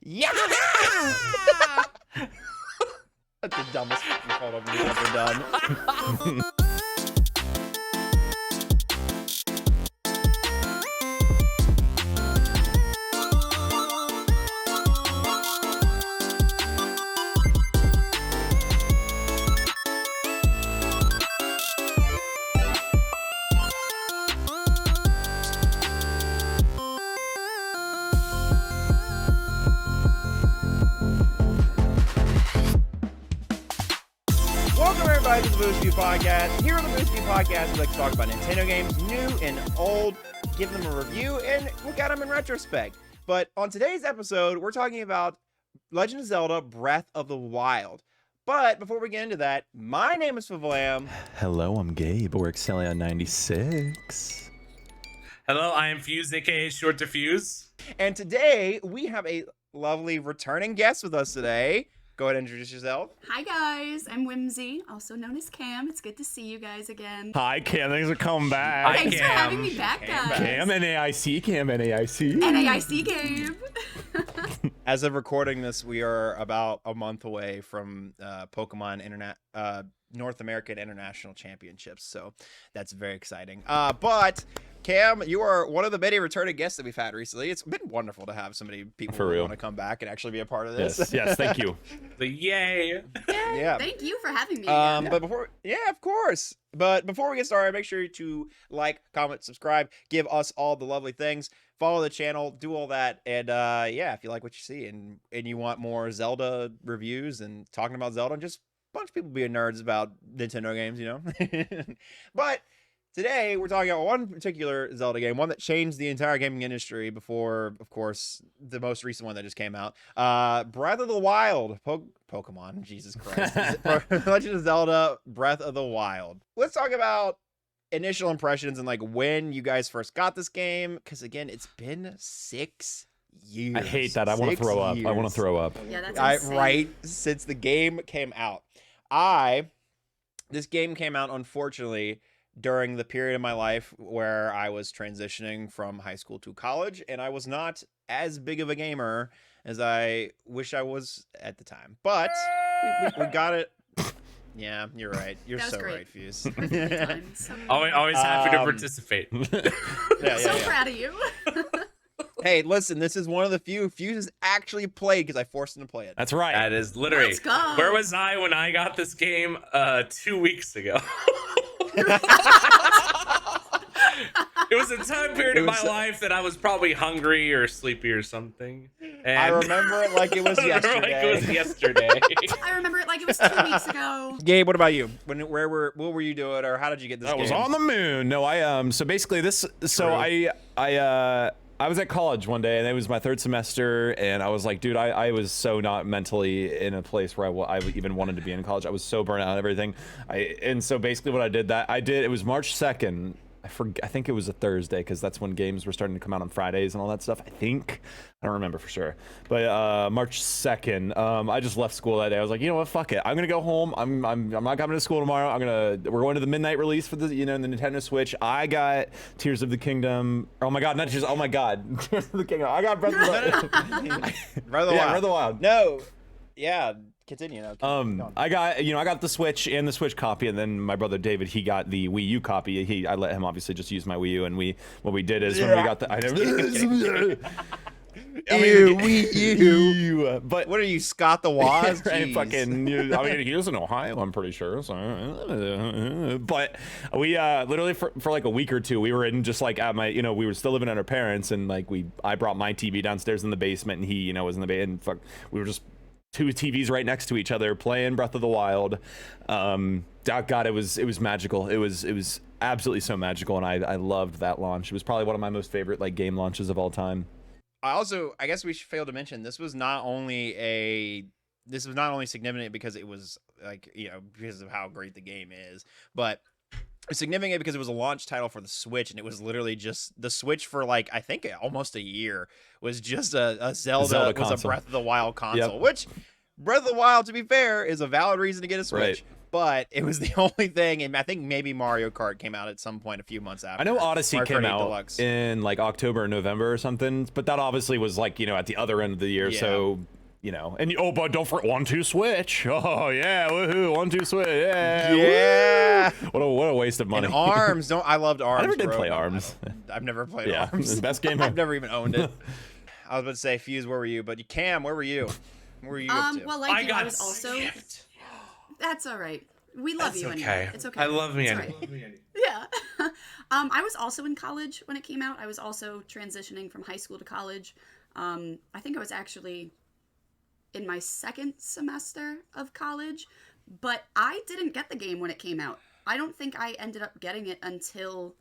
Yeah! That's the dumbest fucking photo we've ever done. Welcome everybody to the BOTW Podcast. Here on the BOTW Podcast, we like to talk about Nintendo games, new and old, give them a review, and look at them in retrospect. But on today's episode, we're talking about Legend of Zelda Breath of the Wild. But before we get into that, my name is Favlam. Hello, I'm Gabe. We're Excelia 96. Hello, I am Fuse, aka Short to Fuse. And today, we have a lovely returning guest with us today. Go ahead and introduce yourself. Hi guys, I'm Whimsy, also known as Cam. It's good to see you guys again. Hi, Cam. Thanks for coming back. Hi, Thanks Cam. for having me back, guys. Cam, NAIC. Cam, NAIC. NAIC Gabe. As of recording this, we are about a month away from Pokemon North American International Championships, so that's very exciting. But Cam, you are one of the many returning guests that we've had recently. It's been wonderful to have people For who real. want to come back and actually be a part of this. Yes, thank you. The yay. Yeah. Thank you for having me again. But of course. But before we get started, make sure to like, comment, subscribe, give us all the lovely things, follow the channel, do all that, and if you like what you see and you want more Zelda reviews and talking about Zelda, and just a bunch of people being nerds about Nintendo games, you know. But today we're talking about one particular Zelda game, one that changed the entire gaming industry before, of course, the most recent one that just came out, Breath of the Wild. Pokemon, Jesus Christ. Legend of Zelda Breath of the Wild. Let's talk about initial impressions and like when you guys first got this game, because again, it's been 6 years. I hate that. I want to throw up. I want to throw up. Yeah, that's insane. Right since the game came out. This game came out, unfortunately, during the period of my life where I was transitioning from high school to college, and I was not as big of a gamer as I wish I was at the time. But we got it. Yeah, you're right. You're That was so great. right, Fuse. Good times. So, Always happy to participate. so proud of you. Hey, listen, this is one of the few Fuse has actually played because I forced him to play it. That's right. That is literally. Let's go. Where was I when I got this game 2 weeks ago? It was a time period in my life that I was probably hungry or sleepy or something. And I remember it like it was I remember yesterday. like it was yesterday. I remember it like it was 2 weeks ago. Gabe, what about you? What were you doing, or how did you get this I game? was on the moon. No, so basically I was at college one day, and it was my third semester, and I was like, dude, I was so not mentally in a place where I even wanted to be in college. I was so burnt out and everything. And so basically what I did, it was March 2nd. I think it was a Thursday, because that's when games were starting to come out on Fridays and all that stuff. I don't remember for sure, but March 2nd, I just left school that day. I was like, you know what, fuck it, I'm gonna go home. I'm not coming to school tomorrow. We're going to the midnight release for the the Nintendo Switch. I got Tears of the Kingdom. Oh my god, not Tears. Oh my god, Tears of the Kingdom. I got Breath of the Wild. Breath of the Wild. Breath of the Wild. No. Yeah. Continue. No, keep going. I got the Switch and the Switch copy, and then my brother David, he got the Wii U copy. I let him obviously just use my Wii U, and what we did is when we got the Wii U. But What are you, Scott the Woz? right, Jeez. fucking, he was in Ohio, I'm pretty sure. So, but we literally for like a week or two, we were in just like at my, we were still living at our parents, and like I brought my TV downstairs in the basement, and he, was in the basement, and we were just two TVs right next to each other playing Breath of the Wild. God, it was magical. It was absolutely so magical, and I loved that launch. It was probably one of my most favorite like game launches of all time. I guess we should fail to mention this was not only significant because it was like, because of how great the game is, but it's significant because it was a launch title for the Switch, and it was literally just the Switch for like, I think almost a year was just a Zelda was a console. Breath of the Wild console, Yep. which Breath of the Wild, to be fair, is a valid reason to get a Switch. Right. But it was the only thing, and I think maybe Mario Kart came out at some point a few months after. I know Odyssey Mario came Kart 8 out Deluxe. in like October or November or something, but that obviously was like, you know, at the other end of the year. Yeah. So, you know, and oh, but don't forget 1-2 Switch. Oh yeah, woohoo, 1-2 Switch. Yeah. Yeah. What a waste of money. And ARMS, I loved ARMS. I never did bro, play but ARMS. I've never played Yeah, ARMS. the best game I've ever. never even owned it. I was about to say, Fuse, where were you? But Cam, where were you? What were you up to? Well, like I was also. That's all right. We love That's you okay. anyway. It's okay. I love me It's anyway. all right. Yeah. I was also in college when it came out. I was also transitioning from high school to college. I think I was actually in my second semester of college, but I didn't get the game when it came out. I don't think I ended up getting it until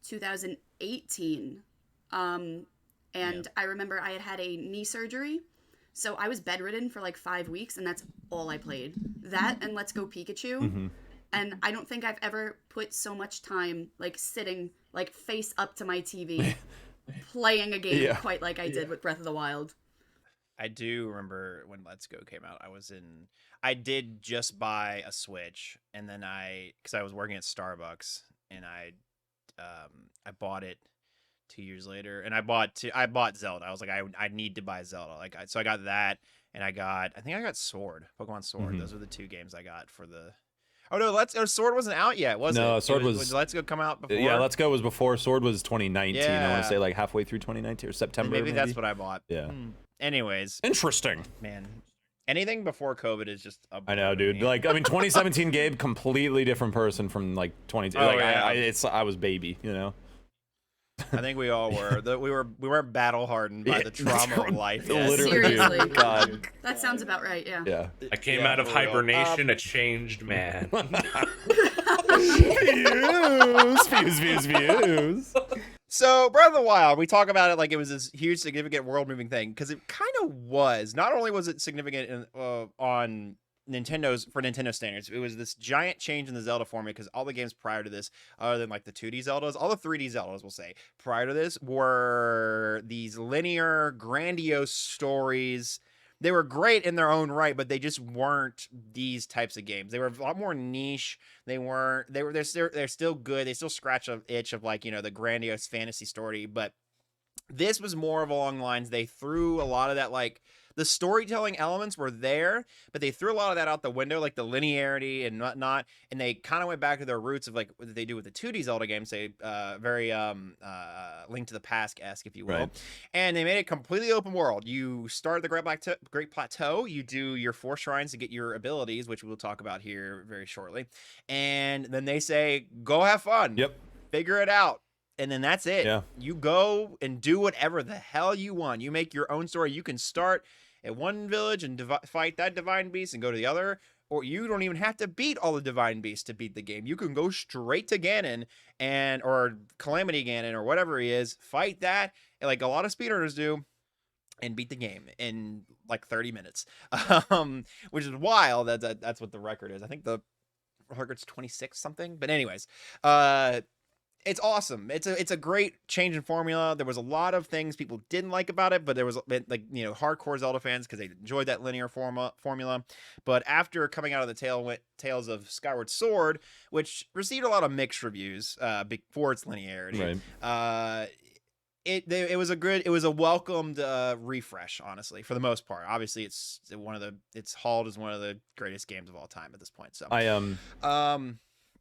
2018. And I remember I had a knee surgery. So I was bedridden for like 5 weeks, and that's all I played. That and Let's Go Pikachu. Mm-hmm. And I don't think I've ever put so much time like sitting like face up to my TV playing a game quite like I did with Breath of the Wild. I do remember when Let's Go came out. I did just buy a Switch, and then because I was working at Starbucks, and I bought it 2 years later, and I bought Zelda. I was like, I need to buy Zelda. So I got that, and I think I got Sword, Pokemon Sword. Mhm. Those were the two games I got for the. Oh no, Sword wasn't out yet, was it? No, Sword was. Did Let's Go come out before? Yeah, Let's Go was before. Sword was 2019. I want Yeah. to say like halfway through 2019 or September. Maybe that's what I bought. Yeah. Anyways, Interesting. man, anything before COVID is just. I know, dude. Like, I mean, 2017 Gabe, completely different person from like 22. Oh, like, yeah. I was baby, you know. I think we all were. We weren't battle hardened by the trauma of life. yet. Literally, dude. Seriously. God. That sounds about right, yeah. Yeah. I came Yeah, out of for real. hibernation, a changed man. Views. So, Breath of the Wild, we talk about it like it was this huge, significant world-moving thing, because it kind of was. Not only was it significant on for Nintendo standards, it was this giant change in the Zelda formula, because all the games prior to this, other than like the 2D Zeldas, all the 3D Zeldas, we'll say, prior to this, were these linear, grandiose stories. They were great in their own right, but they just weren't these types of games. They were a lot more niche. They're still good. They still scratch an itch of like, the grandiose fantasy story, but this was more of along lines. They threw a lot of that, like the storytelling elements were there, but they threw a lot of that out the window, like the linearity and whatnot. And they kind of went back to their roots of like what they do with the 2D Zelda games, say very Link to the Past-esque, if you will. Right. And they made it completely open world. You start at the Great Plateau. You do your 4 shrines to get your abilities, which we'll talk about here very shortly. And then they say, go have fun. Yep. Figure it out. And then that's it. Yeah. You go and do whatever the hell you want. You make your own story. You can start at one village and fight that divine beast and go to the other, or you don't even have to beat all the divine beasts to beat the game. You can go straight to Ganon or Calamity Ganon or whatever he is, fight that, like a lot of speedrunners do, and beat the game in like 30 minutes, which is wild. That's what the record is. I think the record's 26 something. But anyways, it's awesome. It's a great change in formula. There was a lot of things people didn't like about it, but there was like hardcore Zelda fans because they enjoyed that linear formula. But after coming out of the Tales of Skyward Sword, which received a lot of mixed reviews for its linearity, Right. it was a welcomed refresh, honestly, for the most part. Obviously, it's hauled as one of the greatest games of all time at this point. So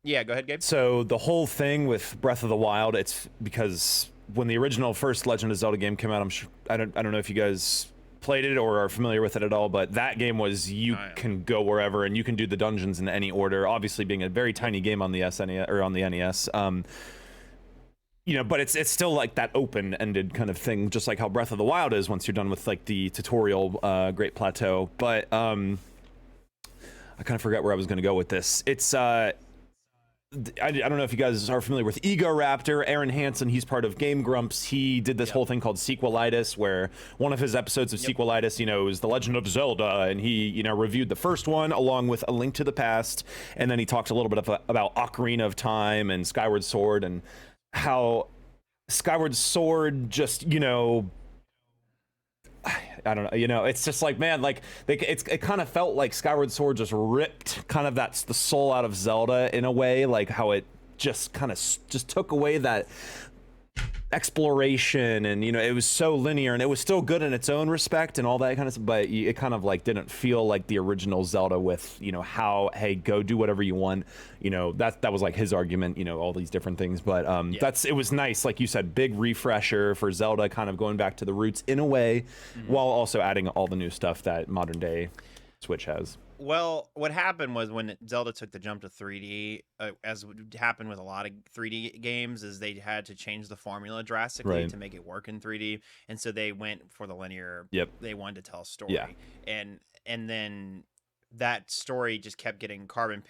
yeah, go ahead, Gabe. So the whole thing with Breath of the Wild, it's because when the original first Legend of Zelda game came out, I don't know if you guys played it or are familiar with it at all, but that game was can go wherever and you can do the dungeons in any order. Obviously, being a very tiny game on the SNES or on the NES, but it's still like that open-ended kind of thing, just like how Breath of the Wild is once you're done with like the tutorial Great Plateau. But I kind of forgot where I was going to go with this. It's I don't know if you guys are familiar with Ego Raptor. Aaron Hansen, he's part of Game Grumps. He did this whole thing called Sequelitis, where one of his episodes of Sequelitis, is The Legend of Zelda, and he, reviewed the first one along with A Link to the Past, and then he talked a little bit about Ocarina of Time and Skyward Sword, and how Skyward Sword just, I don't know, you know, it's just like, man, like it kind of felt like Skyward Sword just ripped kind of that's the soul out of Zelda in a way, like how it just kind of just took away that exploration, and you know, it was so linear, and it was still good in its own respect and all that kind of stuff, but it kind of like didn't feel like the original Zelda with, you know, how, hey, go do whatever you want, you know, that was like his argument, you know, all these different things, but it was nice, like you said, big refresher for Zelda, kind of going back to the roots in a way, while also adding all the new stuff that modern day Switch has. Well, what happened was when Zelda took the jump to 3D, as would happen with a lot of 3D games, is they had to change the formula drastically to make it work in 3D, and so they went for the linear. Yep. They wanted to tell a story, and then that story just kept getting carbon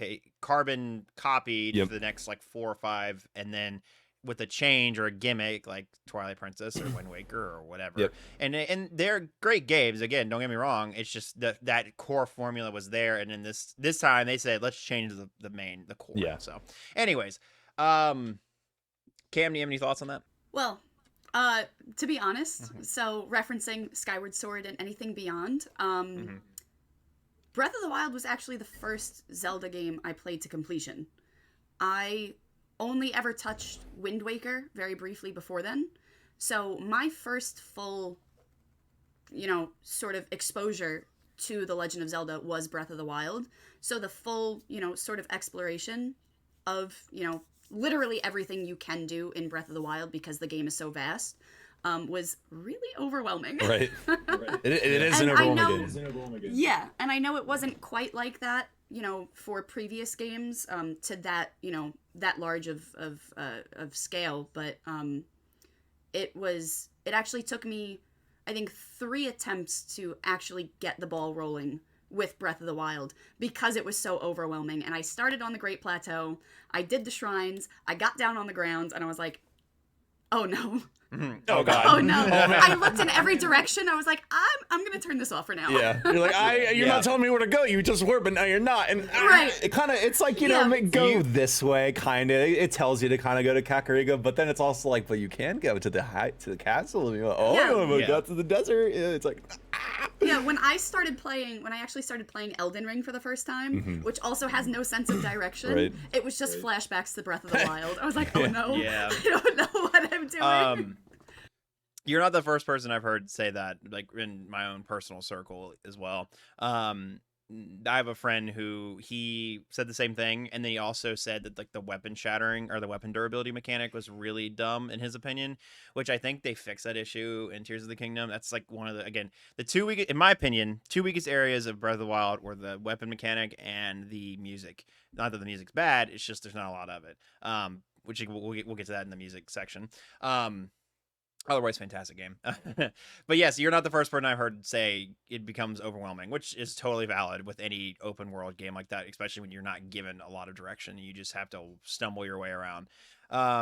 copied for the next like 4 or 5, and then with a change or a gimmick like Twilight Princess or Wind Waker or whatever. And they're great games. Again, don't get me wrong. It's just that core formula was there, and then this time they said let's change the core. Yeah. So, anyways, Cam, do you have any thoughts on that? Well, to be honest, so referencing Skyward Sword and anything beyond, Breath of the Wild was actually the first Zelda game I played to completion. I only ever touched Wind Waker very briefly before then. So my first full, you know, sort of exposure to The Legend of Zelda was Breath of the Wild. So the full, you know, sort of exploration of, you know, literally everything you can do in Breath of the Wild, because the game is so vast, was really overwhelming. Right. It is an overwhelming game. Yeah, and I know it wasn't quite like that, you know, for previous games, to that, you know, that large of scale, but it actually took me, I think, 3 attempts to actually get the ball rolling with Breath of the Wild, because it was so overwhelming. And I started on the Great Plateau, I did the shrines, I got down on the ground, and I was like, oh no. Oh god. Oh no. I looked in every direction. I was like, I'm gonna turn this off for now. Yeah. You're like, you're not telling me where to go. You just were, but now you're not. And it kind of, it's like, you know, go this way, kind of. It tells you to kind of go to Kakariko, but then it's also like, but you can go to the castle. And you're like, got to the desert. It's like, yeah. When I actually started playing Elden Ring for the first time, which also has no sense of direction, it was just flashbacks to Breath of the Wild. I was like, oh no, I don't know what I'm doing. You're not the first person I've heard say that, like in my own personal circle as well. I have a friend who he said the same thing, and then he also said that like the weapon shattering or the weapon durability mechanic was really dumb in his opinion, which I think they fixed that issue in Tears of the Kingdom. That's like one of the in my opinion, 2 weakest areas of Breath of the Wild were the weapon mechanic and the music. Not that the music's bad, it's just there's not a lot of it. Which we'll get to that in the music section. Otherwise, fantastic game. But yes, you're not the first person I've heard say it becomes overwhelming, which is totally valid with any open world game like that, especially when you're not given a lot of direction. You just have to stumble your way around,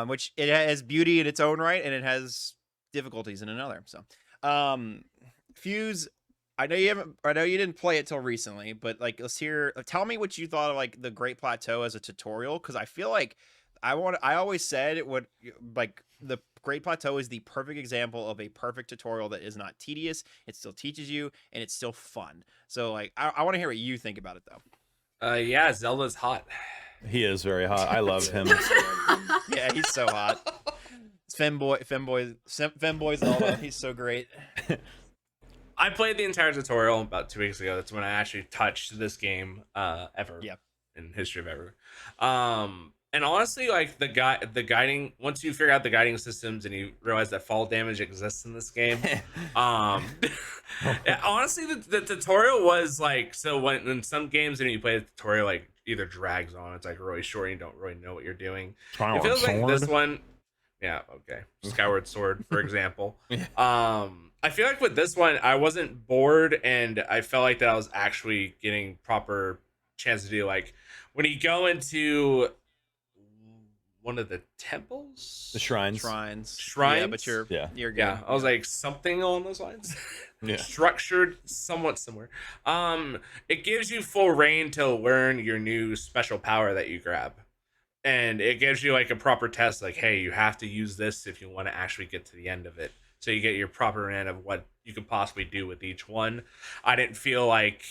which it has beauty in its own right, and it has difficulties in another. So, Fuse, I know you didn't play it till recently, but like, tell me what you thought of like the Great Plateau as a tutorial, because I feel like I always said it would, like, the Great Plateau is the perfect example of a perfect tutorial that is not tedious. It still teaches you, and it's still fun. So, like, I want to hear what you think about it, though. Yeah, Zelda's hot. He is very hot. I love him. Yeah, he's so hot. Femboy Zelda. He's so great. I played the entire tutorial about 2 weeks ago. That's when I actually touched this game ever. Yep. In history of ever. And honestly, like the guiding, once you figure out the guiding systems and you realize that fall damage exists in this game, honestly, the tutorial was like, so when in some games when you play the tutorial, like either drags on, it's like really short, and you don't really know what you're doing. It feels like this one, Skyward Sword, for example. I feel like with this one, I wasn't bored, and I felt like that I was actually getting proper chance to do, like when you go into one of the temples, the shrines. Yeah, but you're good. Yeah, I was like something along those lines. Structured somewhat similar. It gives you full reign to learn your new special power that you grab, and it gives you like a proper test, like, hey, you have to use this if you want to actually get to the end of it, so you get your proper end of what you could possibly do with each one. I didn't feel like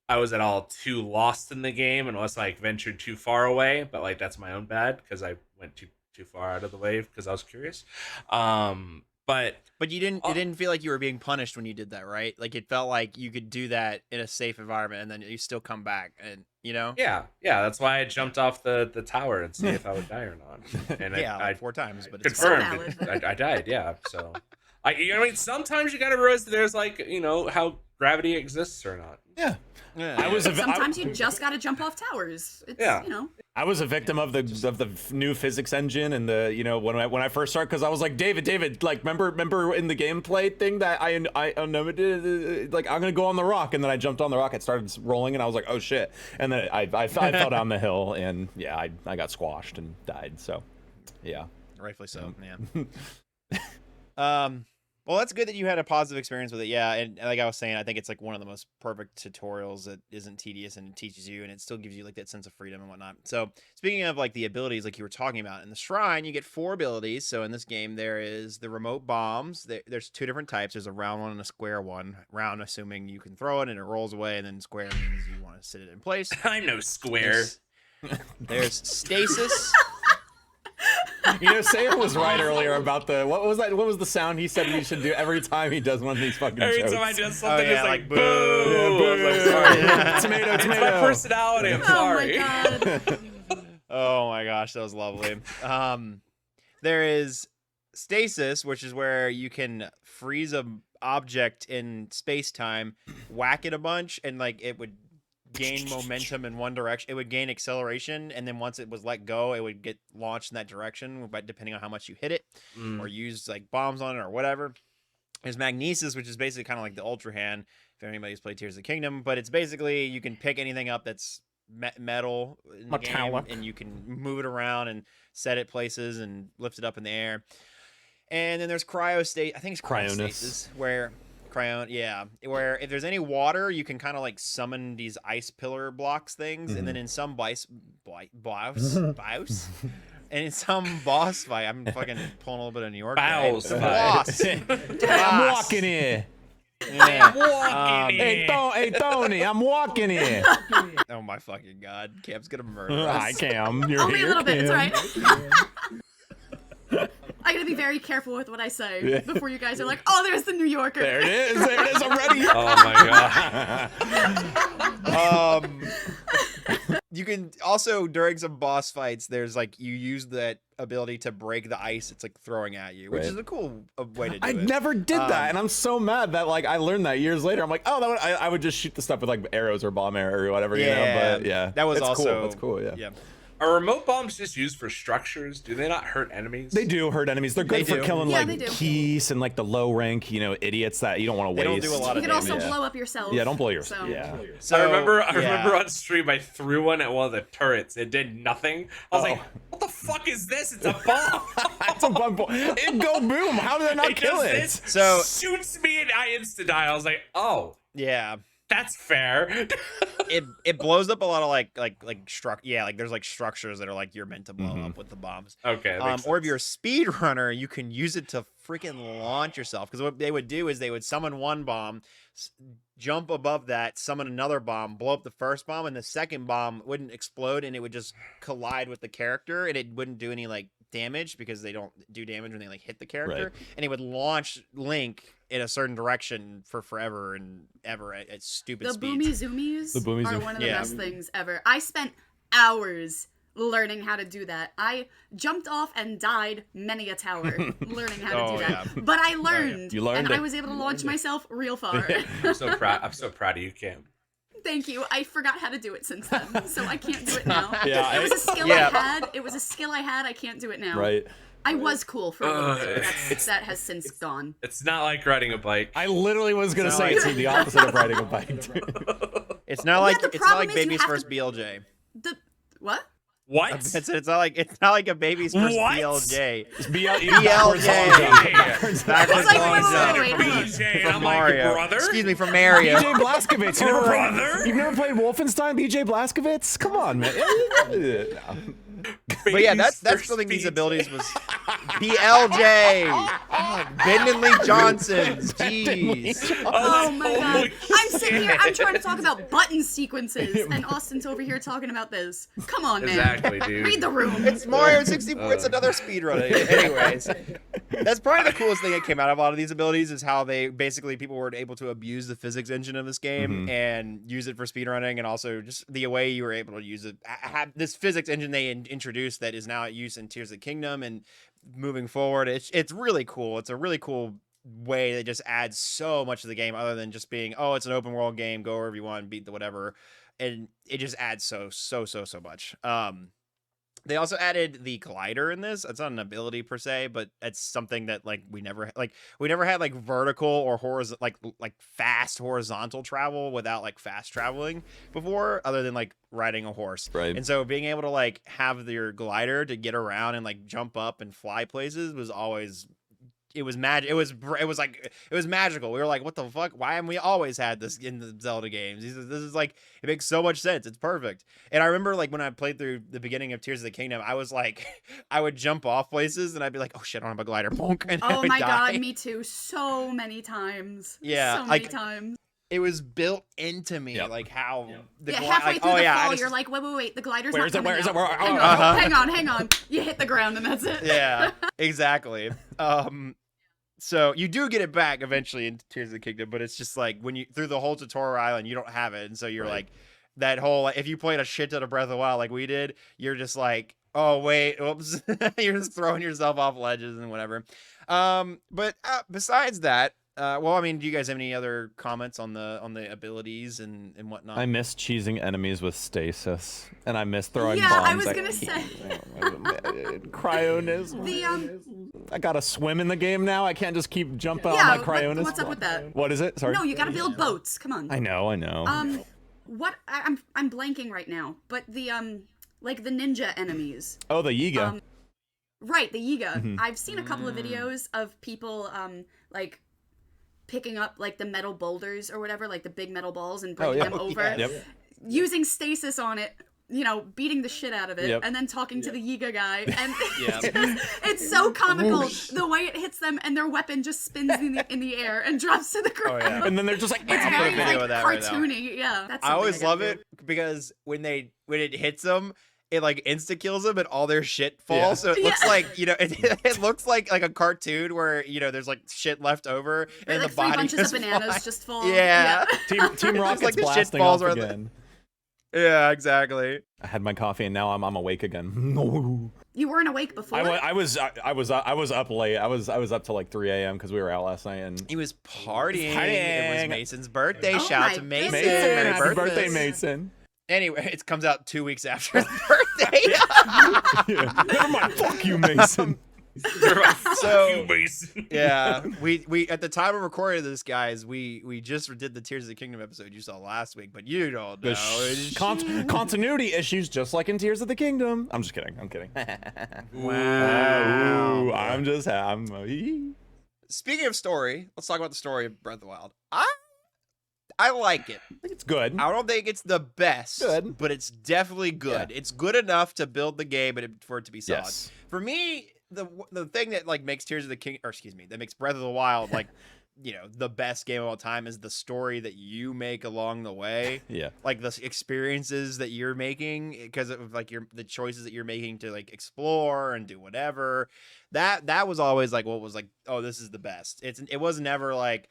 I was at all too lost in the game unless I ventured too far away, but like that's my own bad because I went too far out of the way because I was curious. But you didn't feel like you were being punished when you did that, right? Like it felt like you could do that in a safe environment and then you still come back and Yeah, that's why I jumped off the tower and see if I would die or not. And yeah, I 4 times, but confirmed So I died. Yeah, so I mean sometimes you gotta realize that there's like how gravity exists or not. Yeah. Sometimes you just gotta jump off towers. It's, I was a victim of the new physics engine and the when I first started because I was like David like remember in the gameplay thing that I like I'm gonna go on the rock and then I jumped on the rock, it started rolling and I was like oh shit, and then I fell down the hill and I got squashed and died, so yeah, rightfully so, man. Well, that's good that you had a positive experience with it. Yeah, and like I was saying, I think it's like one of the most perfect tutorials that isn't tedious and it teaches you, and it still gives you like that sense of freedom and whatnot. So speaking of like the abilities, like you were talking about, in the shrine, you get 4 abilities. So in this game, there is the remote bombs. There's 2 different types. There's a round one and a square one. Round, assuming you can throw it and it rolls away, and then square means you want to sit it in place. I'm no square. There's stasis. Sam was right earlier about the what was the sound he said he should do every time he does one of these fucking every jokes. time I do something, it's like boo. Boo. Sorry. Tomato. It's my personality. I'm sorry. Oh my god. Oh my gosh, that was lovely. There is stasis, which is where you can freeze a object in space-time, whack it a bunch, and like it would gain momentum in one direction. It would gain acceleration, and then once it was let go, it would get launched in that direction, but depending on how much you hit it or use like bombs on it or whatever. There's magnesis, which is basically kind of like the Ultra Hand, if anybody's played Tears of the Kingdom, but it's basically you can pick anything up that's metal in the game, and you can move it around and set it places and lift it up in the air. And then there's cryostate. I think it's cryostasis, where where if there's any water, you can kind of like summon these ice pillar blocks things, and then in some boss and in some boss fight, I'm fucking pulling a little bit of New York. Boss. I'm walking here. Yeah. Hey Tony, I'm walking here. Oh my fucking god, Cam's gonna murder us. Hi Cam, you're Only here. a little bit, Cam. it's right. I gotta be very careful with what I say before you guys are like, oh, there's the New Yorker. There it is already. Oh my god. You can also, during some boss fights, there's like you use that ability to break the ice it's like throwing at you, which is a cool way to do I it. never did that, and I'm so mad that like I learned that years later. I'm like, oh, I would just shoot the stuff with like arrows or bomb arrow or whatever, you know. But yeah, that was it's also cool. That's cool. Yeah. Are remote bombs just used for structures? Do they not hurt enemies? They do hurt enemies. They're good for killing Yeah, like they do. keys and like the low rank, idiots that you don't want to waste. They don't do a lot You of can also damage. blow up yourself. Yeah, don't blow yourself. So. Yeah. So, I remember on stream I threw one at one of the turrets. It did nothing. I was like, what the fuck is this? It's a bomb. It's a bomb. It go boom. How did I not kill does it? this, So- shoots me and I insta die. I was like, oh, yeah, that's fair. it blows up a lot of like there's like structures that are like you're meant to blow up with the bombs. Okay. that makes Or if sense. you're a speed runner, you can use it to freaking launch yourself. Because what they would do is they would summon one bomb, jump above that, summon another bomb, blow up the first bomb, and the second bomb wouldn't explode, and it would just collide with the character, and it wouldn't do any like damage because they don't do damage when they like hit the character, and it would launch Link in a certain direction for forever and ever at stupid The speeds. boomy zoomies boomy are zoom- one of the Yeah. best things ever. I spent hours learning how to do that. I jumped off and died many a tower learning how to Oh, do that. yeah. But I learned, You learned and I it. was able to launch myself real far. I'm so proud. I'm so proud of you, Cam. Thank you. I forgot how to do it since then, so I can't do it now. Yeah, It was a skill Yeah. I had. It was a skill I had. I can't do it now. Right. I was cool for a little bit. That has since gone. It's not like riding a bike. I literally was gonna It's say not it's the opposite of riding a bike. It's not like the it's not problem like is you baby's have first to- BLJ. The what? What? It's not like a baby's first What? BLJ. BLJ. Backwards like, long wait, jump. wait, wait. BJ, and From I'm like, Mario. brother? Excuse me, from Mario. BJ Blazkowicz. Brother? You've never played Wolfenstein, BJ Blazkowicz? Come on, man. But yeah, that's Baby's something these first abilities was BLJ. Bendenley Johnsons. Jeez. Oh my god. Holy I'm sitting here, I'm shit. trying to talk about button sequences, and Austin's over here talking about this. Come on, man. Exactly, dude. Read the room. It's Mario 64. It's another speedrunning. Anyways, that's probably the coolest thing that came out of a lot of these abilities is how they basically people were able to abuse the physics engine of this game and use it for speedrunning, and also just the way you were able to use it. Have this physics engine they introduced that is now at use in Tears of the Kingdom and moving forward. It's really cool. It's a really cool way that just adds so much to the game other than just being, oh, it's an open world game, go wherever you want, beat the whatever. And it just adds so much. They also added the glider in this. It's not an ability per se, but it's something that we never had like vertical or horizontal like fast horizontal travel without like fast traveling before, other than like riding a horse. Right. And so being able to like have your glider to get around and like jump up and fly places was always it was magic. It was magical. We were like, what the fuck? Why haven't we always had this in the Zelda games? This is like, it makes so much sense. It's perfect. And I remember like when I played through the beginning of Tears of the Kingdom, I was like, I would jump off places and I'd be like, oh shit, I don't have a glider. Bonk, and I Oh would my die. god, me too. So many times. Yeah, So many times. It was built into me, Yep. like how the Yeah, gli- halfway like, through oh the yeah, fall, I just, you're like, wait, the glider's Where not is it? coming Where is it? out. Where- Hang on, Uh-huh. hang on. You hit the ground and that's it. yeah, exactly. So you do get it back eventually in Tears of the Kingdom, but it's just like when you through the whole tutorial island, you don't have it, and so you're like that whole like, if you played a shit ton of Breath of the Wild like we did, you're just like, oh wait, oops, you're just throwing yourself off ledges and whatever. But besides that, well, I mean, do you guys have any other comments on the abilities and whatnot? I miss cheesing enemies with stasis, and I miss throwing Yeah, bombs. I was gonna say. Cryonism. I gotta swim in the game now. I can't just keep jumping Yeah, on my cryonism. what's up with that? What is it? Sorry. No, you gotta build boats. Come on. I know. What I'm blanking right now, but the like the ninja enemies. Oh, the Yiga. Right, the Yiga. Mm-hmm. I've seen a couple of videos of people like picking up like the metal boulders or whatever, like the big metal balls, and bringing them over, yes. Yep. using stasis on it. You know, beating the shit out of it, Yep. and then talking to the Yiga guy, and Yeah. it's so comical the way it hits them, and their weapon just spins in the air and drops to the ground. yeah. And then they're just like, It's I'll put a very video like of that right now. cartoony. Yeah, that's I something always gotta love do. it because when it hits them, it like insta kills them and all their shit falls. So it looks Yeah. like, it looks like a cartoon where, there's like shit left over Or, and like the three body bunches just of bananas fly. just fall. Yeah. Team It's Rocket's like the shit blasting falls off around the- again. Yeah, exactly. I had my coffee and now I'm awake again. You weren't awake before. I was up late. I was up till like 3 a.m. because we were out last night and He was partying. It Partying. was Mason's birthday. Oh Shout out my to Mason. goodness. Mason, Merry happy birthday, birthday. Mason. Anyway, it comes out 2 weeks after his birthday. Yeah. Never mind. Fuck you, Mason. So- Mason. Yeah, we at the time of recording this, guys, we just did the Tears of the Kingdom episode you saw last week, but you don't know. Continuity issues, just like in Tears of the Kingdom. I'm just kidding. I'm kidding. Wow. Ooh, I'm. Speaking of story, let's talk about the story of Breath of the Wild. I like it. I think it's good. I don't think it's the best, Good. but it's definitely good. It's good enough to build the game and for it to be solid. Yes. For me, the thing that like makes Tears of the King, or excuse me, that makes Breath of the Wild like the best game of all time is the story that you make along the way. Yeah. Like the experiences that you're making because of like the choices that you're making to like explore and do whatever. That was always like what was like, oh, this is the best. It was never like,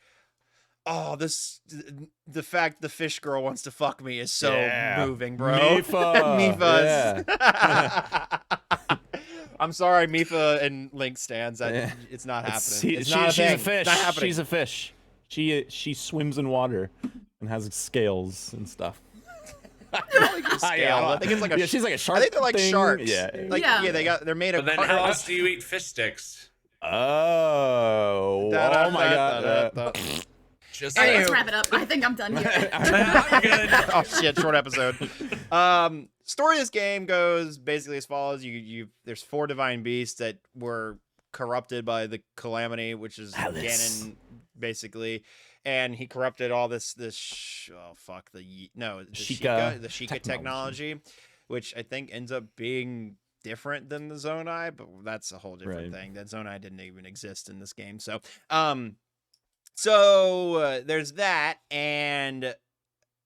oh, the fact the fish girl wants to fuck me is so moving, bro. Mifa. Mifas. I'm sorry, Mifa and Link stands. It's not happening. It's not a she's thing. a fish. It's not happening. She's a fish. She swims in water and has scales and stuff. Scale. I think it's like a. She's like a shark. I think they're like thing. sharks. Yeah. Like they're made of. But then how else do you eat fish sticks? Oh. Oh my god. Just All right, Anywho. let's wrap it up. I think I'm done here. I'm good. Oh shit! Short episode. Story of this game goes basically as follows: there's 4 divine beasts that were corrupted by the calamity, which is Alice. Ganon, basically, and he corrupted all the Sheikah technology. technology, which I think ends up being different than the Zonai, but that's a whole different thing. That Zonai didn't even exist in this game. So, there's that, and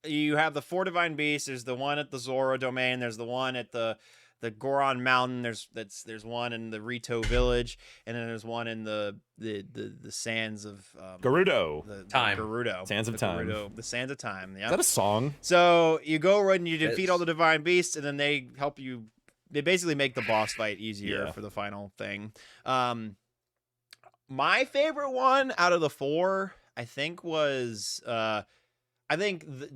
you have the 4 divine beasts. There's the one at the Zora domain. There's the one at the Goron Mountain. There's one in the Rito village, and then there's one in the sands of Gerudo. Gerudo. Sands of Time. Gerudo, the Sands of Time. Yeah. Is that a song? So you go and you defeat all the divine beasts, and then they help you. They basically make the boss fight easier for the final thing. My favorite one out of the 4, I think, was the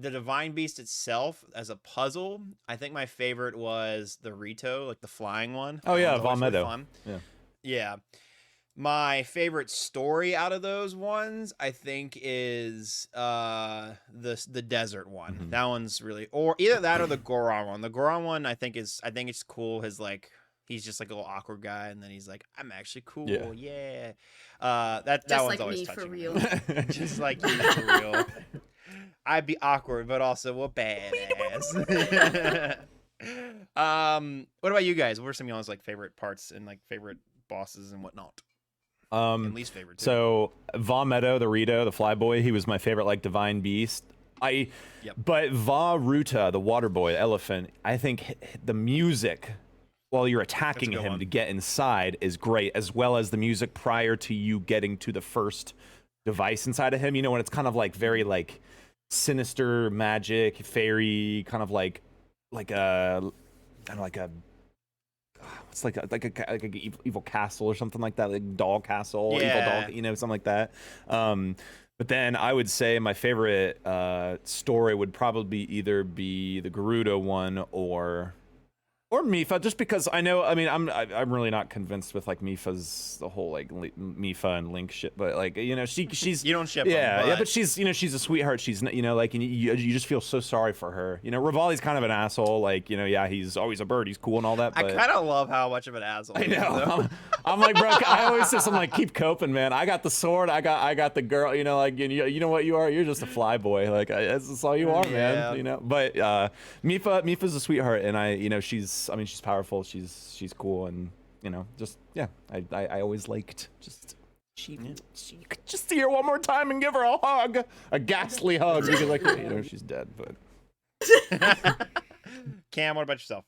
divine beast itself as a puzzle. I think my favorite was the Rito, like the flying one. Oh yeah, Vah really Meadow. Fun. Yeah. My favorite story out of those ones, I think, is the desert one. Mm-hmm. That one's really, or either that or the Goron one. The Goron one, I think it's cool. His like, he's just like a little awkward guy, and then he's like, I'm actually cool. Yeah. That one's like always me touching. for real. Just like you for real. I'd be awkward, but also a badass. What about you guys? What are some of y'all's like favorite parts and like favorite bosses and whatnot? And least favorite too. So Vah Meadow, the Rito, the Flyboy, he was my favorite like divine beast. But Vah Ruta, the water boy, the elephant, I think the music while you're attacking him to get inside is great, as well as the music prior to you getting to the first device inside of him. You know, when it's kind of like very like sinister magic, fairy, kind of like a it's like a evil castle or something like that, like doll castle, evil doll, you know, something like that. But then I would say my favorite story would probably either be the Gerudo one or Mipha, just because I know. I mean, I'm really not convinced with like Mipha's the whole like Mipha and Link shit, but like you know she's you don't ship yeah, but she's she's a sweetheart. She's you know like and you just feel so sorry for her. You know, Rivali's kind of an asshole. Like you know, yeah, he's always a bird. He's cool and all that. But I kind of love how much of an asshole. I know. I'm like, bro. I always just I'm like, keep coping, man. I got the sword. I got the girl. You know, like you know what you are. You're just a fly boy. Like that's all you are, man. You know. But Mipha's a sweetheart, and she's powerful. She's cool, and you know, just I always liked she could just see her one more time and give her a hug, a ghastly hug. Because like you know she's dead, but. Cam, what about yourself?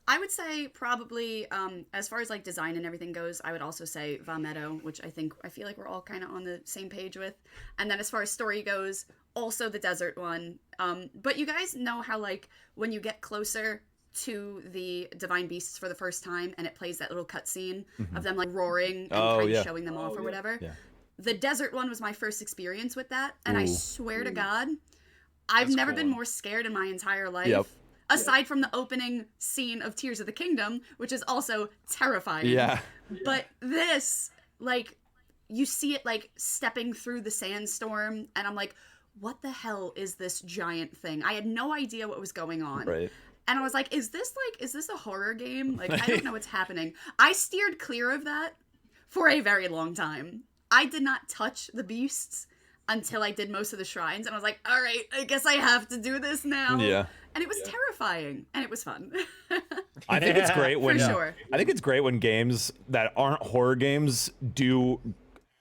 I would say probably as far as like design and everything goes, I would also say Vah Meadow, which I feel like we're all kind of on the same page with. And then as far as story goes, also the desert one. But you guys know how like when you get closer to the divine beasts for the first time and it plays that little cutscene of them like roaring and kind of showing them off or whatever. Yeah. The desert one was my first experience with that, and I swear to God, I've never been more scared in my entire life. Yep. Aside from the opening scene of Tears of the Kingdom, which is also terrifying. Yeah. But this, like, you see it, like, stepping through the sandstorm, and I'm like, what the hell is this giant thing? I had no idea what was going on. Right. And I was like, is this a horror game? Like, I don't know what's happening. I steered clear of that for a very long time. I did not touch the beasts until I did most of the shrines, and I was like, all right, I guess I have to do this now. Yeah. And it was terrifying, and it was fun. I think it's great when sure. I think it's great when games that aren't horror games do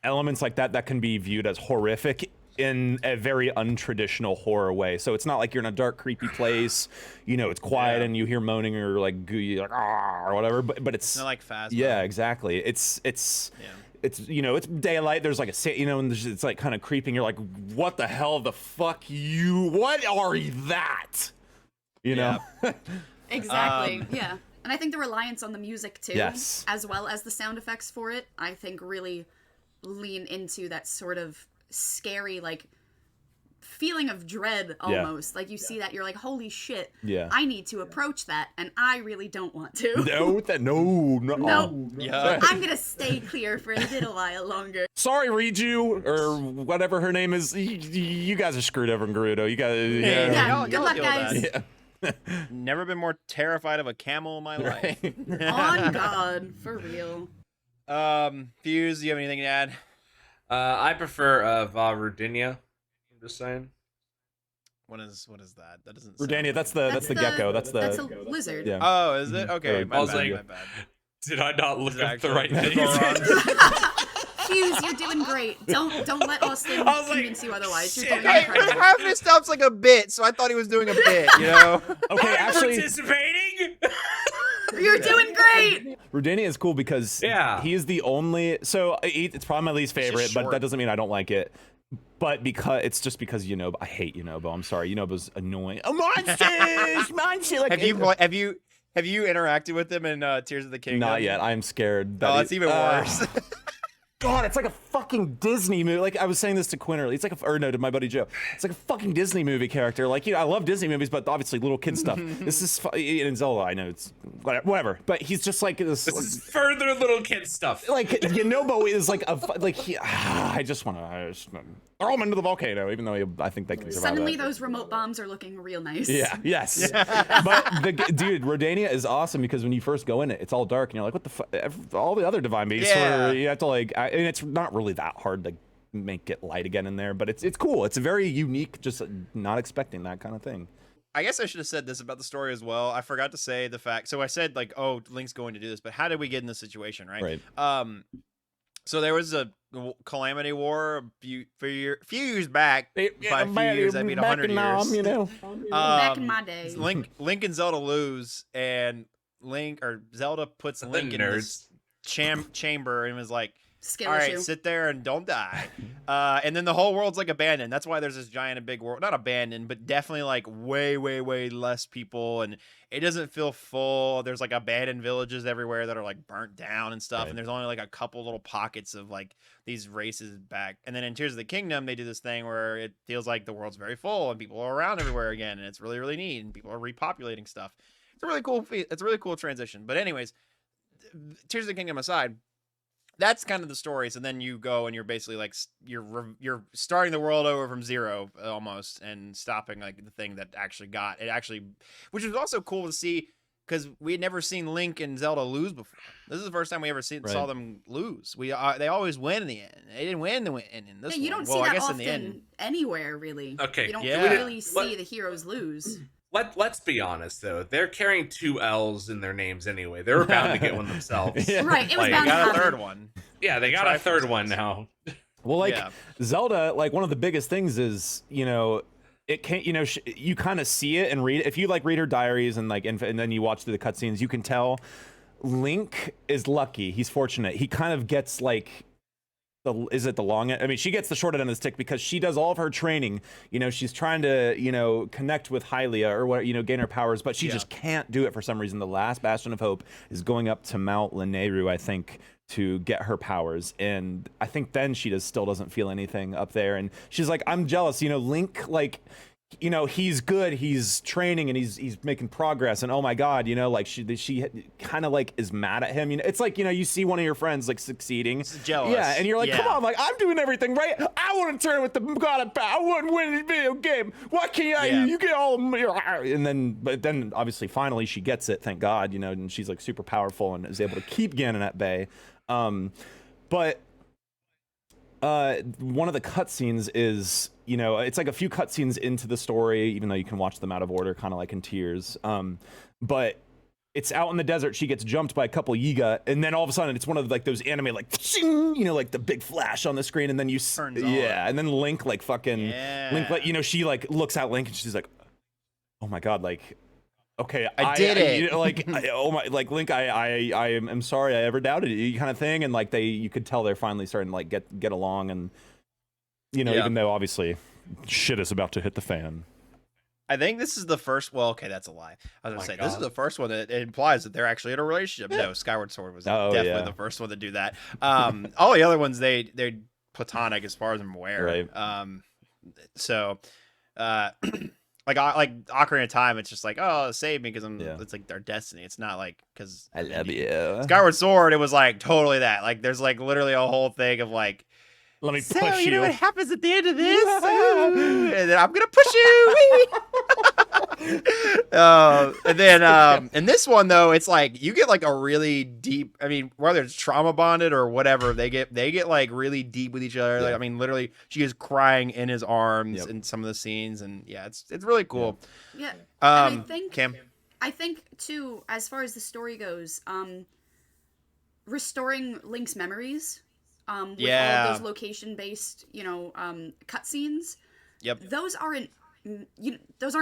elements like that can be viewed as horrific in a very untraditional horror way. So it's not like you're in a dark, creepy place, you know, it's quiet and you hear moaning or like gooey, like or whatever. But it's not like Phasma. Yeah, exactly. It's you know, it's daylight. There's like and it's like kind of creeping. You're like, what the hell? The fuck you? What are that? You know? Exactly. Yeah. And I think the reliance on the music too, yes, as well as the sound effects for it, I think really lean into that sort of scary, like, feeling of dread almost. Like you see that, you're like, holy shit, I need to approach that, and I really don't want to. No. Yeah. I'm gonna stay clear for a little while longer. Sorry, Riju, or whatever her name is. You guys are screwed over in Gerudo. You guys, yeah. Good luck, guys. Never been more terrified of a camel in my life. On God, for real. Fuse, do you have anything to add? I prefer Vah Rudinia. I'm just saying. What is that? That doesn't. Rudania, that's the gecko. That's a lizard. Yeah. Oh, is it? Okay, I was my like, bad. did I not look up the actually right thing? Fuse, you're doing great. Don't let Austin I was like, convince you otherwise. You're shit. doing Hey, incredible. half of his stuff's like a bit, so I thought he was doing a bit, you know? Okay, I'm actually, participating. You're doing great. Rudania is cool because he is the only. So it's probably my least favorite, but that doesn't mean I don't like it. But it's just because Yunobo. I hate Yunobo. I'm sorry. Yunobo's annoying. Oh, monsters. Like, have you interacted with them in Tears of the Kingdom? Not yet. I'm scared. Oh, it's even worse. God, it's like a fucking Disney movie. Like I was saying this to Quinn earlier. It's like to my buddy Joe. It's like a fucking Disney movie character. Like, I love Disney movies, but obviously little kid stuff. This is in Zelda. I know it's whatever, but he's just like this. This is further little kid stuff. Like Yunobo is like I just want to throw him into the volcano, even though I think they can survive. Suddenly, that. those remote bombs are looking real nice. Yeah. Yes. But dude, Rodania is awesome because when you first go in it, it's all dark and you're like, what the fuck? All the other divine beasts, where you have to and it's not really that hard to make it light again in there, but it's cool. It's a very unique, just not expecting that kind of thing. I guess I should have said this about the story as well. I forgot to say the fact. So I said like, oh, Link's going to do this, but how did we get in this situation, right? Right. So there was a calamity war a few years back. By a few years, I mean 100 years. You know. Back in my day. Link and Zelda lose, and Zelda puts Link in this chamber and was like, Skill all right, issue. sit there and don't die. And then the whole world's like abandoned. That's why there's this giant and big world. Not abandoned, but definitely like way, way, way less people. And it doesn't feel full. There's like abandoned villages everywhere that are like burnt down and stuff. Right. And there's only like a couple little pockets of like these races back. And then in Tears of the Kingdom, they do this thing where it feels like the world's very full and people are around everywhere again. And it's really, really neat. And people are repopulating stuff. It's a really cool transition. But anyways, Tears of the Kingdom aside, that's kind of the story. So then you go and you're basically like you're starting the world over from zero almost, and stopping like the thing that which was also cool to see because we had never seen Link and Zelda lose before. This is the first time we ever saw them lose. They always win in the end. They didn't win in this. You don't see that often anywhere, really. Okay, you don't really see the heroes lose. Let's be honest though, they're carrying 2 L's in their names anyway. They were bound to get one themselves. Right, it was bound to got happen. a third one. Yeah, they got a third one now. Well, Zelda, like one of the biggest things is, it can't, you kind of see it and read it. If you like read her diaries and like, and then you watch through the cutscenes, you can tell Link is lucky. He's fortunate. He kind of gets like, she gets the short end of the stick because she does all of her training. She's trying to, connect with Hylia or what, gain her powers, but she just can't do it for some reason. The last bastion of hope is going up to Mount Lanayru, I think, to get her powers. And I think then she still doesn't feel anything up there. And she's like, I'm jealous. Link, like, he's good, he's training and he's making progress, and oh my god, like she kind of like is mad at him. It's like, you see one of your friends like succeeding, it's jealous, and you're like, come on, like I'm doing everything right. I want to turn with the god of power. I want to win this video game. Why can't I? You get all but then obviously finally she gets it, thank god, and she's like super powerful and is able to keep Ganon at bay. But one of the cutscenes is, it's like a few cutscenes into the story, even though you can watch them out of order, kind of like in Tears. But it's out in the desert. She gets jumped by a couple Yiga, and then all of a sudden it's one of like those anime like, like the big flash on the screen, and then and then Link like fucking Link, like, she like looks at Link and she's like, oh my god, like, okay, I did it. Oh my, like Link, I am sorry I ever doubted you, kind of thing. And like you could tell they're finally starting to like get along, and even though obviously shit is about to hit the fan. I think this is the first. Well, okay, that's a lie. I was gonna say this is the first one that implies that they're actually in a relationship. No, Skyward Sword was definitely the first one to do that. All the other ones they're platonic as far as I'm aware. Right. So. Like Ocarina of Time, it's just like, oh, save me because it's like their destiny. It's not like because I love you. Skyward Sword, it was like totally that. Like there's like literally a whole thing of like, let me push you. You know what happens at the end of this? And then I'm gonna push you. And then in this one though, it's like you get like a really deep. I mean, whether it's trauma bonded or whatever, they get like really deep with each other. Yeah. Like, I mean, literally, she is crying in his arms in some of the scenes, and yeah, it's really cool. Yeah, and I think Cam. I think too, as far as the story goes, restoring Link's memories, with all of those location-based, cutscenes. Yep. Those aren't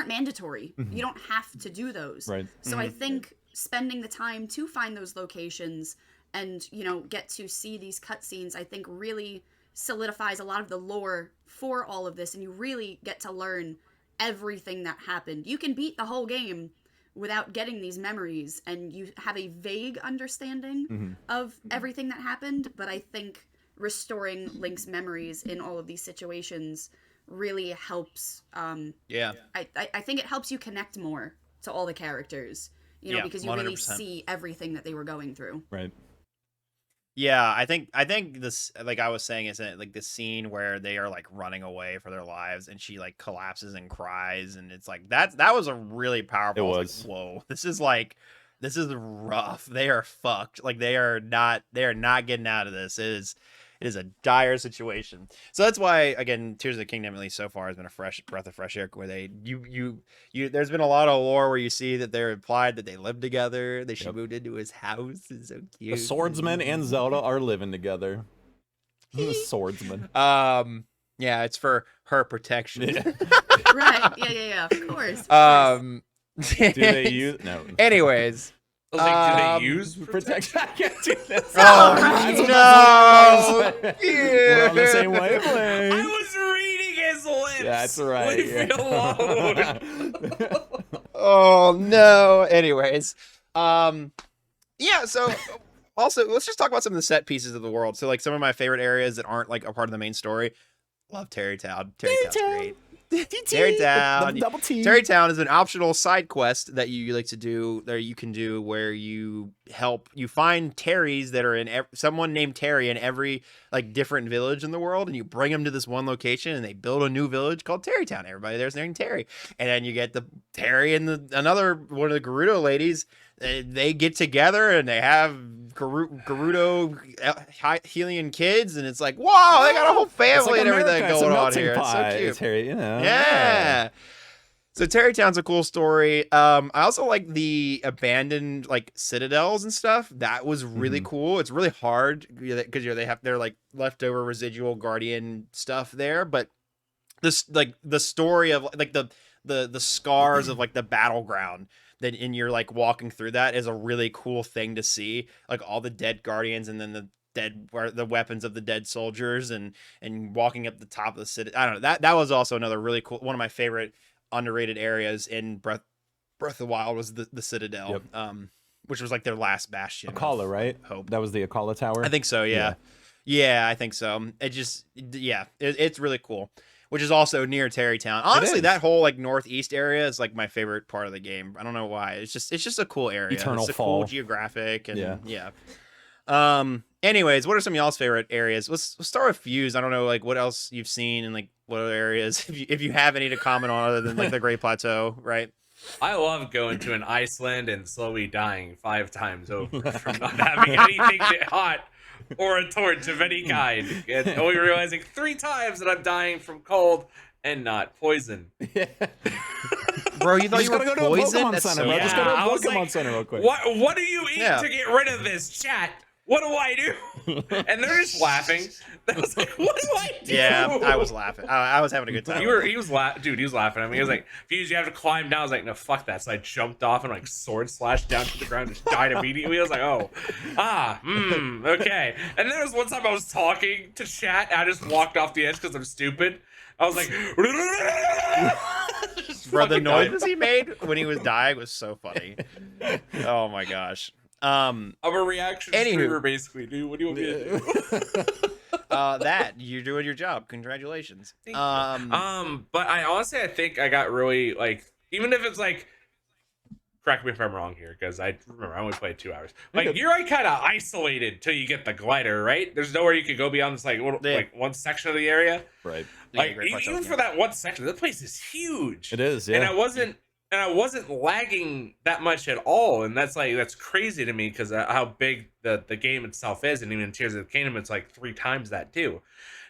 mandatory. You don't have to do those. Right. So I think spending the time to find those locations and get to see these cutscenes, I think really solidifies a lot of the lore for all of this, and you really get to learn everything that happened. You can beat the whole game without getting these memories, and you have a vague understanding of everything that happened, but I think restoring Link's memories in all of these situations really helps. I think it helps you connect more to all the characters, because you 100%. Really see everything that they were going through. Right. Yeah, I think this, like I was saying, is like the scene where they are like running away for their lives, and she like collapses and cries, and it's like that was a really powerful. It was. Like, whoa, this is rough. They are fucked. Like they are not getting out of this. It is a dire situation. So that's why, again, Tears of the Kingdom, at least so far, has been a fresh breath of fresh air. Where there's been a lot of lore where you see that they're implied that they live together. That she moved into his house. It's so cute. The swordsman and Zelda are living together. The swordsman. Yeah, it's for her protection. Yeah. Right. Yeah. Of course. Do they use no? Anyways. I was like, do they use protection? I can't do this. Oh, no! We're on the same wavelength. I was reading his lips. That's right. Leave me alone. Oh no. Anyways, yeah. So also, let's just talk about some of the set pieces of the world. So, like, some of my favorite areas that aren't like a part of the main story. Love Terrytown. Terrytown's great. Terrytown. Double T. Terrytown is an optional side quest that you like to do, that you can do, where you find Terrys that are in someone named Terry in every like different village in the world, and you bring them to this one location, and they build a new village called Terrytown. Everybody there's named Terry, and then you get the Terry and another one of the Gerudo ladies. They get together and they have Gerudo Helian kids, and it's like, whoa, they got a whole family and everything going on here. It's so cute. Terry, Yeah. So Terrytown's a cool story. I also like the abandoned like citadels and stuff. That was really cool. It's really hard because they're like leftover residual Guardian stuff there, but this like the story of like the scars of like the battleground. Then and you're like walking through that is a really cool thing to see, like all the dead Guardians and then the weapons of the dead soldiers and walking up the top of the city. I don't know, that was also another really cool, one of my favorite underrated areas in Breath of the Wild was the Citadel, which was like their last bastion. Akala, right? Hope. That was the Akala Tower. I think so. Yeah, I think so. It's really cool. Which is also near Terrytown. Honestly, that whole like northeast area is like my favorite part of the game. I don't know why. It's just a cool area. Eternal it's Fall. Cool geographic and yeah. Anyways, what are some of y'all's favorite areas? Let's start with Fuse. I don't know like what else you've seen and like what other areas if you have any to comment on other than like the Great Plateau, right? I love going to an Iceland and slowly dying 5 times over from not having anything hot or a torch of any kind, and only realizing 3 times that I'm dying from cold and not poison. Yeah. Bro, you thought you were go to a poisoned? Pokemon Center, bro. Just go to a Pokemon Center real quick. What do you eat to get rid of this, chat? What do I do? And they're just laughing. I was like, what do I do? Yeah, I was laughing. I was having a good time. He was laughing at me. He was like, Fuse, you have to climb down. I was like, no, fuck that. So I jumped off and like sword slashed down to the ground and just died immediately. I was like, okay. And then there was one time I was talking to chat and I just walked off the edge because I'm stupid. I was like, bro, the noises he made when he was dying was so funny. Oh my gosh. I'm a reaction streamer, basically, dude. What do you want me to do? That you're doing your job. Congratulations. But I honestly, I think I got really like, even if it's like, correct me if I'm wrong here, because I remember I only played 2 hours. Like you're like kind of isolated till you get the glider, right? There's nowhere you could go beyond this like little, like one section of the area, right? Like even for that one section, that place is huge. It is, yeah. And I wasn't and I wasn't lagging that much at all, and that's crazy to me because how big the game itself is, and even in Tears of the Kingdom, it's like 3 times that too.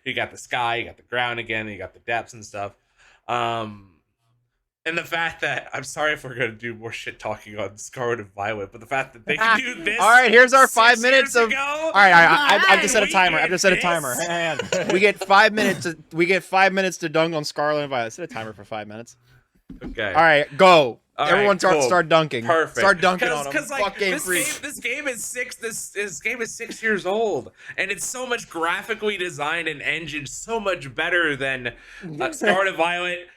You got the sky, you got the ground again, you got the depths and stuff. And the fact that, I'm sorry if we're going to do more shit talking on Scarlet and Violet, but the fact that they can do this. All right, here's our 5 minutes of. Ago, all right, I've just set a timer. I've just set a timer. Hang on. We get 5 minutes. We get 5 minutes to dunk on Scarlet and Violet. Set a timer for 5 minutes. Okay. All right, go. All Everyone right, cool. start dunking. Perfect. Start dunking on them. Because like, Fuck Game Freak. This game is 6 years old, and it's so much graphically designed and engine so much better than Scarlet and Violet.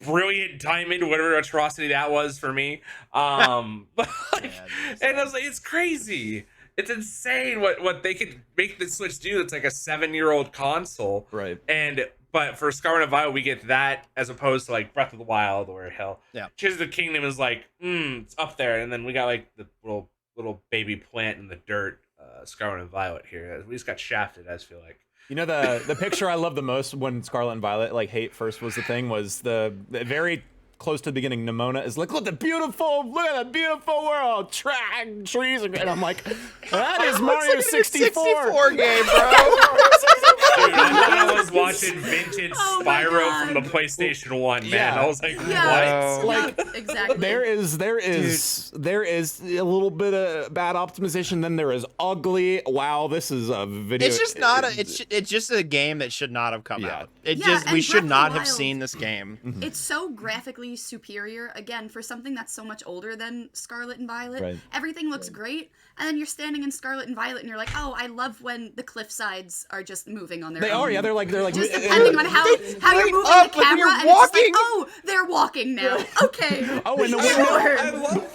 Brilliant Diamond, whatever atrocity that was for me. And I was like, it's crazy. It's insane what they could make the Switch do. It's like a 7-year-old console. Right. But for Scarlet and Violet, we get that as opposed to like Breath of the Wild or hell. Yeah. Tears of the Kingdom is like, it's up there. And then we got like the little baby plant in the dirt, Scarlet and Violet here. We just got shafted, I feel like. You know, the picture I love the most when Scarlet and Violet, like, hate first was the thing, was the very close to the beginning, Nimona is like, look at the beautiful world, trees, and I'm like, that is Mario 64 game, bro. Dude, I thought I was watching vintage Spyro from the PlayStation 1, man. Yeah. I was like, Yeah. what? Like, exactly. there is a little bit of bad optimization, then there is ugly. Wow, this is a video. It's just not it's just a game that should not have come out. We should not have seen this game. It's so graphically superior, again, for something that's so much older than Scarlet and Violet. Right. Everything looks great, and then you're standing in Scarlet and Violet and you're like, oh, I love when the cliff sides are just moving on their own. They are, yeah, they're like just depending on how you're moving up, the like, camera, you're and it's just like, walking. oh, they're walking now. Okay. Oh, and the Sure.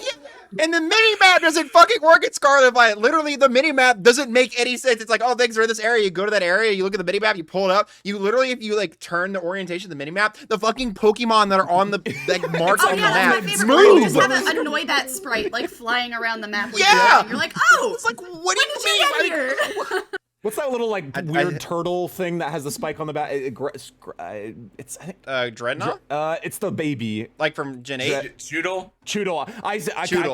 And the mini map doesn't fucking work at Scarlet and Violet. Literally, the mini map doesn't make any sense. It's like, oh, things are in this area. You go to that area, you look at the mini map, you pull it up. You literally, if you like turn the orientation of the mini map, the fucking Pokemon that are on the like marks on the that's map my favorite move. part. You just have a Noibat sprite like flying around the map. Like Yeah. you're like, oh, It's like, what do when you did mean? you get here? What's that little like weird turtle thing that has the spike on the back? It's I think, Dreadnought? it's the baby. Like from Gen 8? Choodle? Choodle. I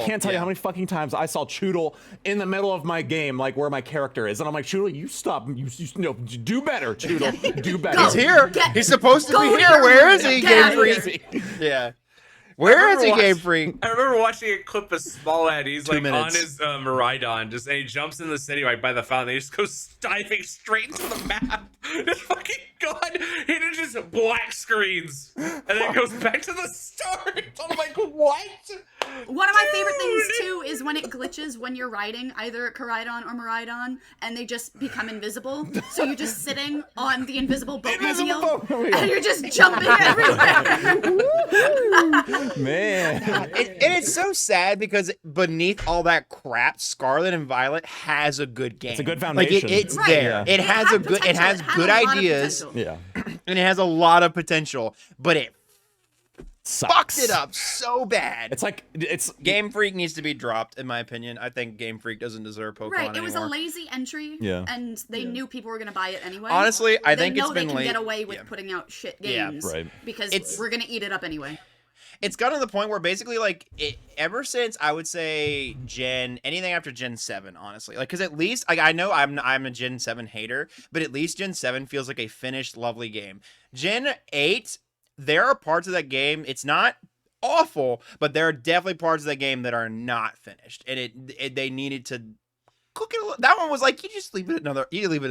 can't tell you how many fucking times I saw Choodle in the middle of my game, like where my character is, and I'm like, Choodle, you stop. You no, do better, Choodle. Do better. He's here. He's supposed to be here. Where is he, Game Freak? Yeah. Where is he, Game Freak? I remember watching a clip of Smallhead. He's like minutes. on his Miraidon, and he jumps in the city right by the fountain. He just goes diving straight into the map. This fucking god, he just black screens, and then goes back to the start. I'm like, what? One of my favorite things too is when it glitches when you're riding either Koraidon or Miraidon, and they just become invisible. So you're just sitting on the invisible boatmobile, and you're just jumping everywhere. Man. And it's so sad because beneath all that crap, Scarlet and Violet has a good game. It's a good foundation. Like it's Right. there. Yeah. It has a good. It has good ideas, Yeah. and it has a lot of potential. But it Sucks. fucked it up so bad. It's like Game Freak needs to be dropped, in my opinion. I think Game Freak doesn't deserve Pokemon Right, it anymore. was a lazy entry, Yeah. and they knew people were gonna buy it anyway. Honestly, I They think know it's been they can late. get away with Yeah. putting out shit Yeah, games, right. because we're gonna eat it up anyway. It's gotten to the point where basically like ever since I would say anything after Gen 7, honestly, like because at least like I know I'm a Gen 7 hater, but at least Gen 7 feels like a finished lovely game. Gen 8, there are parts of that game, it's not awful, but there are definitely parts of that game that are not finished, and they needed to cook it a little. That one was like you leave it in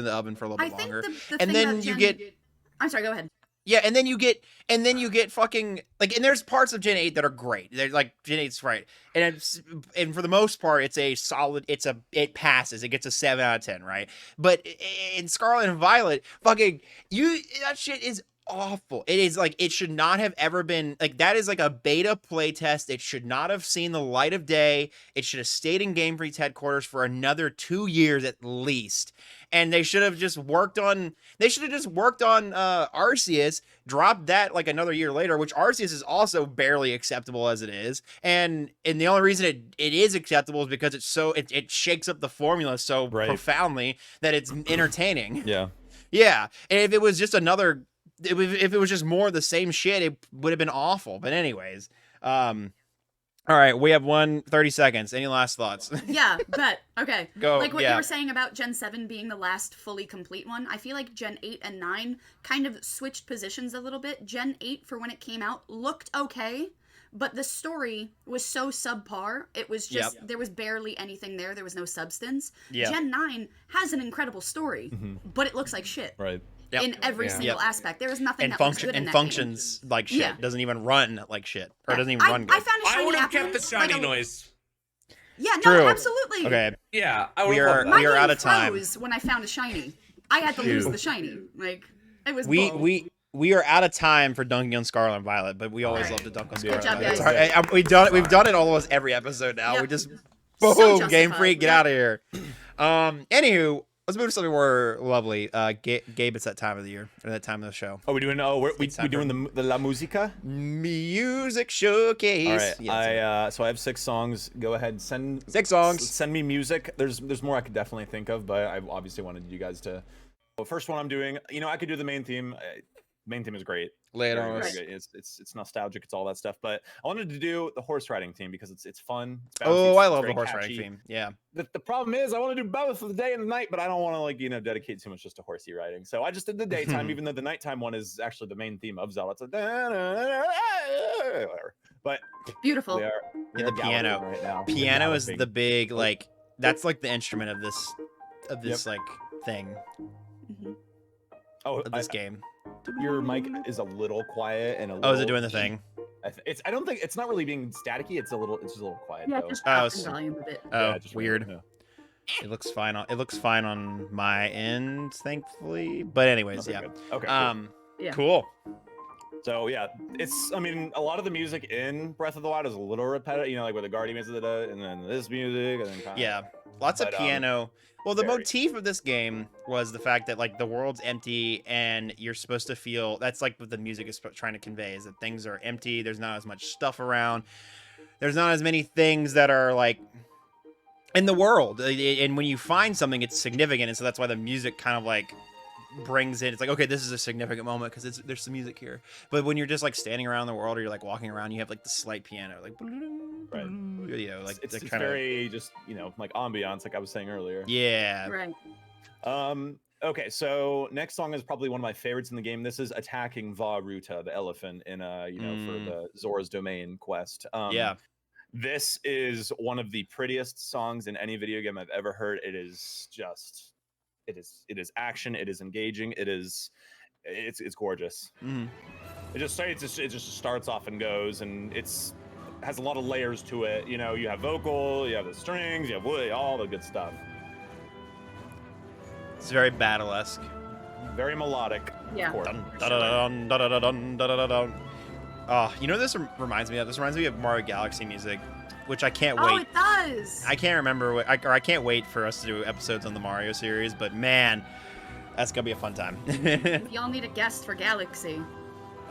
the oven for a little bit longer, the and thing then about you Gen- get. I'm sorry, go ahead. Yeah, and then you get fucking like, and there's parts of Gen 8 that are great. They're like Gen 8's right, and for the most part, it's a solid. It passes. It gets a 7 out of 10, right? But in Scarlet and Violet, fucking that shit is awful. It is like it should not have ever been like that. Is like a beta playtest. It should not have seen the light of day. It should have stayed in Game Freak's headquarters for another 2 years at least. And they should have just worked on. They should have just worked on Arceus. Dropped that like another year later, which Arceus is also barely acceptable as it is. And the only reason it is acceptable is because it shakes up the formula so profoundly that it's entertaining. Yeah. Yeah. And if it was just if it was just more of the same shit, it would have been awful. But anyways, All right, we have 30 seconds. Any last thoughts? Yeah, bet. Okay. Go, Like what yeah. you were saying about Gen 7 being the last fully complete one, I feel like Gen 8 and 9 kind of switched positions a little bit. Gen 8, for when it came out, looked okay, but the story was so subpar. It was just, there was barely anything there. There was no substance. Yeah. Gen 9 has an incredible story, but it looks like shit. Right. Yep. In every single aspect. There is nothing And that looks good in that functions like shit. Yeah. Doesn't even run like shit. Or game. doesn't even run good. I found a shiny I would have apple, kept the shiny noise. Yeah, no, True. absolutely. Okay. Yeah, I would We have are loved that. My we are game out of time. froze when I found a shiny. I had to lose the shiny. Like, it was bull. We are out of time for dunking on Scarlet and Violet, but we always Alright. love to dunk on Good Scarlet. job, and Violet. guys. It's hard. We've done it. We've done it almost every episode now. Yep. We just So boom, justified. Game Freak, get Yep. out of here. Anywho, let's move to something more lovely. Gabe, it's that time of the year, or that time of the show. Oh, we're doing. Oh, we time doing the La Musica. Music showcase. All right. Yes. So I have 6 songs. Go ahead. Send 6 songs. Send me music. There's more I could definitely think of, but I obviously wanted you guys to. Well, first one I'm doing. You know, I could do the main theme. Main theme is great. Lay it Very, on very us. good. It's nostalgic. It's all that stuff. But I wanted to do the horse riding theme because it's fun. It's bouncy, Oh, it's I love very the horse catchy. riding theme. Yeah. The problem is I want to do both for the day and the night, but I don't want to dedicate too much just to horsey riding. So I just did the daytime, even though the nighttime one is actually the main theme of Zelda. It's like, whatever. But Beautiful. we are The piano. right now. We're Piano is galloping. the big like. That's like the instrument of this Yep. like thing Mhm. Oh, of this game. your mic is a little quiet and a little. Oh, is it doing the thing? I don't think it's not really being staticky. It's just a little quiet Yeah, though. just Oh, drop s- the volume a bit. Oh, Yeah, just weird. yeah. It looks fine. It looks fine on my end, thankfully. But anyways, Okay, yeah. good. Okay. Yeah. Cool. So yeah, I mean, a lot of the music in Breath of the Wild is a little repetitive, like with the Guardian music, and then this music, and then kind of, Yeah, lots of But, piano. Well, the very. motif of this game was the fact that like the world's empty and you're supposed to feel. That's like what the music is trying to convey: is that things are empty. There's not as much stuff around. There's not as many things that are like in the world. And when you find something, it's significant, and so that's why the music kind of like brings in. It's like, okay, this is a significant moment because there's some music here. But when you're just like standing around the world or you're like walking around, you have like the slight piano, like Right. like it's kind of very just like ambiance, like I was saying earlier. yeah. Right. Okay, so next song is probably one of my favorites in the game. This is Attacking Va Ruta, the elephant in for the Zora's Domain quest. Yeah. This is one of the prettiest songs in any video game I've ever heard. It is just it is action, it is engaging, it's gorgeous. Mhm. It just starts off and goes, and has a lot of layers to it. You have vocal, you have the strings, you have wood, all the good stuff. It's very battle-esque. Very melodic. Yeah. Chord. Dun, da-da-da-dun, da-da-da-dun, da-da-da-dun. You know what this reminds me of? This reminds me of Mario Galaxy music, which I can't Oh, wait. it does. I can't remember I can't wait for us to do episodes on the Mario series, but man, that's gonna be a fun time. Y'all need a guest for Galaxy.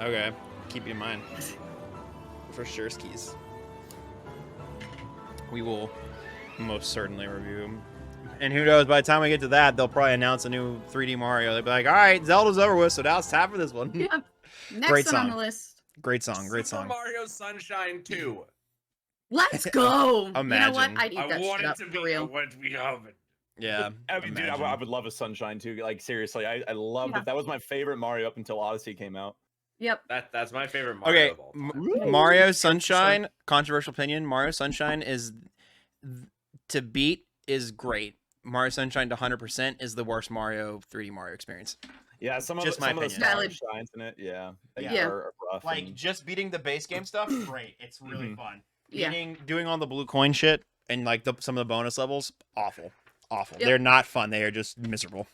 Okay, keep you in mind. For sure, skis. We will most certainly review them. And who knows, by the time we get to that, they'll probably announce a new 3D Mario. They'll be like, all right, Zelda's over with, so now it's time for this one. Yep. Next Great one on song. the list. Great song, great Super song. Mario Sunshine 2. Let's go. You know what? Imagine. I'd eat I that want shit it up to for be. I real. want it to be Hobbit. Yeah. I mean, dude, I would love a Sunshine too. Like seriously, I loved Yeah. it. That was my favorite Mario up until Odyssey came out. Yep. That's my favorite Mario Okay, of all time. Mario Sunshine, controversial opinion, Mario Sunshine to beat is great. Mario Sunshine to 100% is the worst 3D Mario experience. Yeah, some of Just the my some of the opinion. shines in it, yeah, Yeah. are rough. and- just beating the base game stuff, great. It's really Mhm. fun. Yeah. Doing all the blue coin shit and like some of the bonus levels, awful. Yep. They're not fun. They are just miserable.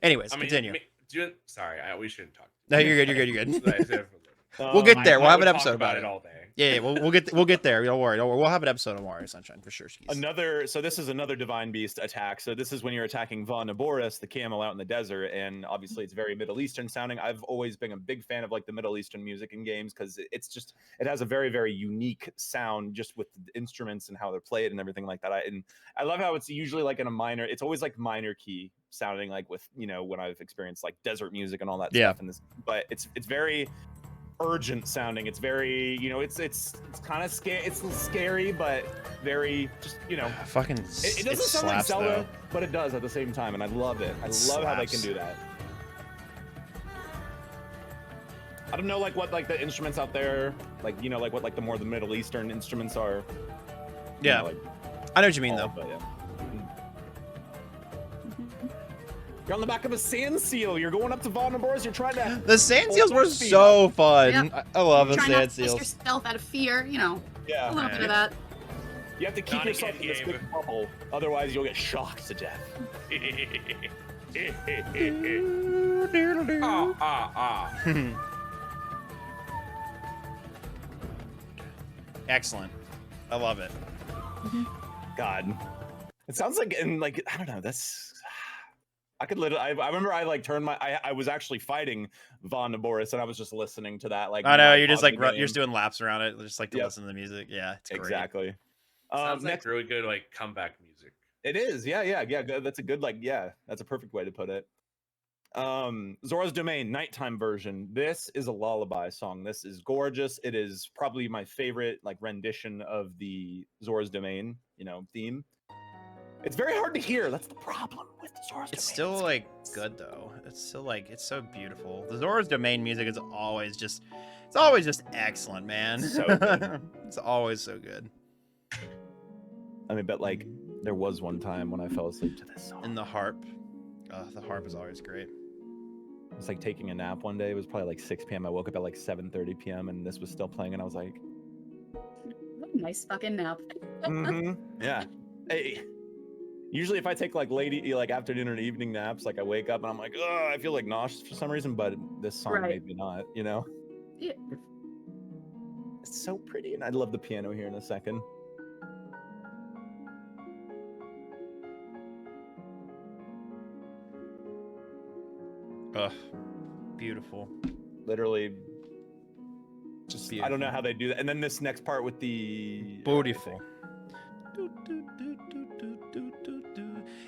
Anyways, I mean, continue. sorry, we shouldn't talk. No, you're good. You're good. We'll We'll get there. We'll have an episode about about it it. all day. Yeah, we'll get there. Don't worry. We'll have an episode of Mario Sunshine for sure. Skis. So this is another Divine Beast attack. So this is when you're attacking Von Naboris, the camel out in the desert, and obviously it's very Middle Eastern sounding. I've always been a big fan of like the Middle Eastern music in games because it has a very, very unique sound just with the instruments and how they're played and everything like that. I love how it's usually like in a minor. It's always like minor key sounding, like with when I've experienced like desert music and all that Yeah. stuff. But it's very urgent sounding. It's very, you know, it's kind of scary. It's scary, but very just, you know. Fucking. It doesn't sound like Zelda, but it does at the same time, and I love it. I love how they can do that. I don't know like what like the instruments out there, like, you know, like what like the more the Middle Eastern instruments are. Yeah, know, like, I know what you mean though. But, yeah. You're on the back of a sand seal. You're going up to Vonnebor's. You're trying to. The sand seals were so fun. Yep. I love the Try sand not to seals. piss yourself out of fear, you know. Yeah. A little bit of that. You have to keep Not a yourself good in this game. big bubble, otherwise you'll get shocked to death. Excellent. I love it. God, it sounds like, and like, I don't know. That's. I could literally. I remember I like turned my. I was actually fighting Von Boris, and I was just listening to that. Like, I know not you're just like pausing the you're just game. doing laps around it, just like to Yep. listen to the music. Yeah, it's great. Exactly. Sounds like Next, really good like comeback music. it is. Yeah. Good. That's a good like. Yeah, that's a perfect way to put it. Zora's Domain nighttime version. This is a lullaby song. This is gorgeous. It is probably my favorite like rendition of the Zora's Domain, you know, theme. It's very hard to hear. That's the problem with the Zora's It's Domain. still like good though. It's still like it's so beautiful. The Zora's Domain music is always just excellent, man. So good. It's always so good. I mean, but like there was one time when I fell asleep to this song. And the harp. The harp is always great. I was like taking a nap one day. It was probably like 6 p.m. I woke up at like 7:30 p.m. and this was still playing, and I was like, What a nice fucking nap. yeah. Hey. Usually, if I take like like afternoon or evening naps, like I wake up and I'm like, oh, I feel like nauseous for some reason, but this song Right. made me not, you know? Yeah. It's so pretty, and I love the piano here in a second. Ugh, beautiful. Literally, just I don't know Beautiful. how they do that. And then this next part with the Beautiful.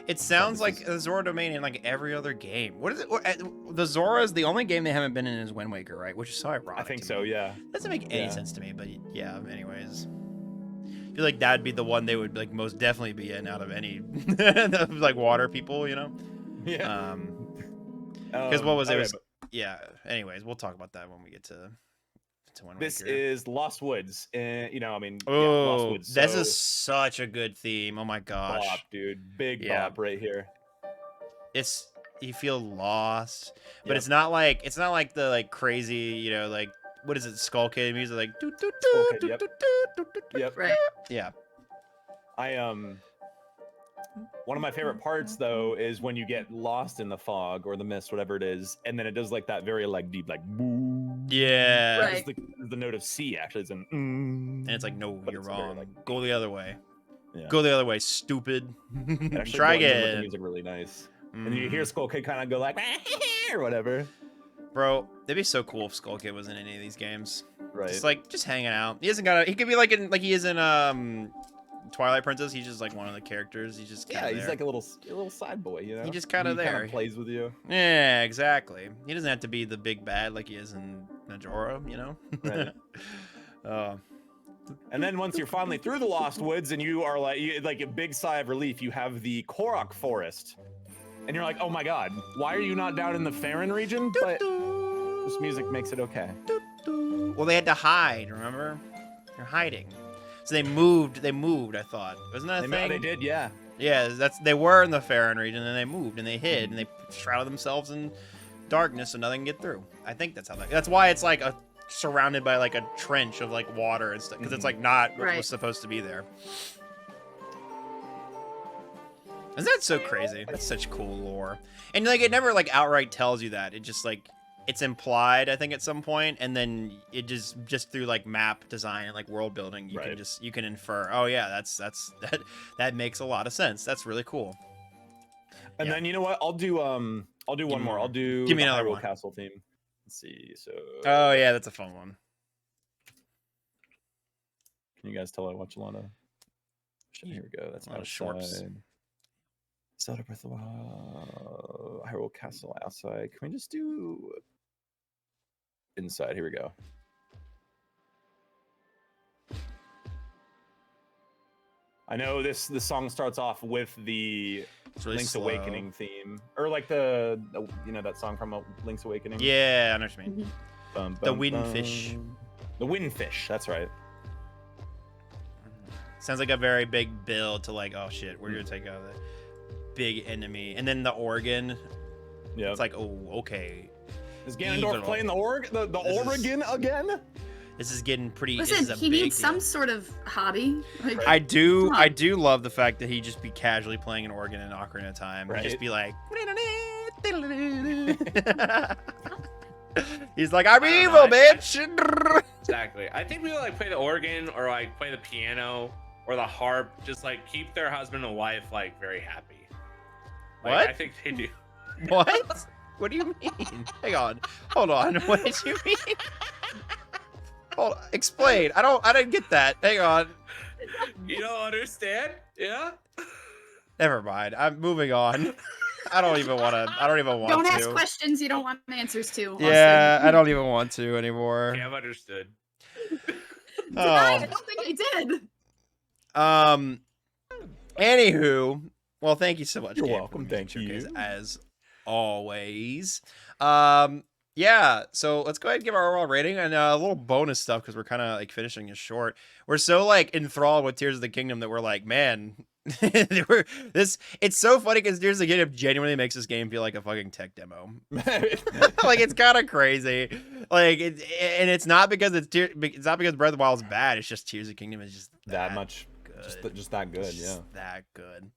It sounds like a Zora Domain in like every other game. What is it? The Zora's the only game they haven't been in is Wind Waker, right? Which is so ironic. I think to so, me. yeah. Doesn't make any Yeah. sense to me, but yeah. Anyways, I feel like that'd be the one they would like most definitely be in out of any like water people, you know? Yeah. Because what was it? okay, Was, yeah. Anyways, we'll talk about that when we get to Wind this Waker. is Lost Woods. You know, I mean, yeah, Oh, Lost Woods. this so is such a good theme. Oh my gosh. bop, dude. Big Yeah. bop right here. It's you feel lost, but Yep. it's not like the like crazy, you know, like what is it, Skull Kid music, like doo, doo, Skull doo, Kid, doo, yep. doo, doo, doo, doo, doo. Yep. Right. Yeah. One of my favorite parts though is when you get lost in the fog or the mist, whatever it is, and then it does like that very like deep like boo. Yeah. Right. It's the note of C actually. It's an And it's like, no, but you're it's very, wrong. like, Go the other way. Yeah. Go the other way, stupid. It actually Try blends in with the again. music really nice. And you Mm. hear Skull Kid kind of go like or whatever. Bro, it'd be so cool if Skull Kid was in any of these games. Right. Just hanging out. He hasn't got he could be like he is in Twilight Princess. He's just like one of the characters. He's just yeah, kinda he's there. like a little side boy, you know. He just kinda He there. plays with you. Yeah, exactly. He doesn't have to be the big bad like he is in Majora, you know? Right. And then once you're finally through the Lost Woods and you are like a big sigh of relief, you have the Korok Forest. And you're like, oh my god, why are you not down in the Farron region? But this music makes it okay. Well, they had to hide, remember? They're hiding. So they moved, I thought. Wasn't that a thing? They did, yeah. Yeah, they were in the Farron region, and they moved, and they hid, and they shrouded themselves in darkness so nothing can get through. I think that's why it's like surrounded by like a trench of like water and stuff, because it's like not what Right. was supposed to be there. Isn't that so crazy? That's such cool lore. And like it never like outright tells you that. It just like it's implied, I think, at some point, and then it just through like map design and like world building, you can infer, oh yeah, that makes a lot of sense. That's really cool. And Yeah. then you know what? I'll do one more. more. I'll do Give me the another Hyrule one. Castle theme. Let's see. So Oh yeah, that's a fun one. can you guys tell I watch a lot of here we go. That's A lot of shorts. outside. Zelda Breath of the Wild, Hyrule Castle outside. Can we just do inside. Here we go. I know this song starts off with the really Link's slow. Awakening theme, or like the that song from Link's Awakening. Yeah, I know what you mean. Bum, The bum, Windfish. bum. The Windfish. That's right. Sounds like a very big build to like, oh shit, we're gonna take out the big enemy, and then the organ. Yeah. It's like, oh, okay. Is Ganondorf Evil. playing the organ again? This is getting pretty. this Listen, is a he big needs deal. some sort of hobby. Like, I do Come on. love the fact that he just be casually playing an organ in Ocarina of Time. Right. Just be like, he's like, I'm I don't evil, know, bitch. Exactly. I think people like play the organ or like play the piano or the harp. Just like keep their husband and wife like very happy. Like, What? I think they do. What? What do you mean? Hang on. Hold on. What did you mean? Hold on. Explain. I didn't get that. Hang on. You don't understand? Yeah. Never mind. I'm moving on. I don't even want to. don't ask questions you don't want answers to. Yeah, Austin. I don't even want to anymore. Okay, I've understood. I Oh. don't think I did. Anywho, well, thank you so much. You're Gabe, welcome. for Thank Music Showcase, you. as always. Yeah. So let's go ahead and give our overall rating and a little bonus stuff because we're kind of like finishing this short. We're so like enthralled with Tears of the Kingdom that we're like, man, it's so funny because Tears of the Kingdom genuinely makes this game feel like a fucking tech demo. Like it's kind of crazy. Like and it's not because it's not because Breath of the Wild is bad. It's just Tears of the Kingdom is just that much, good. just that good. It's Yeah. just that good.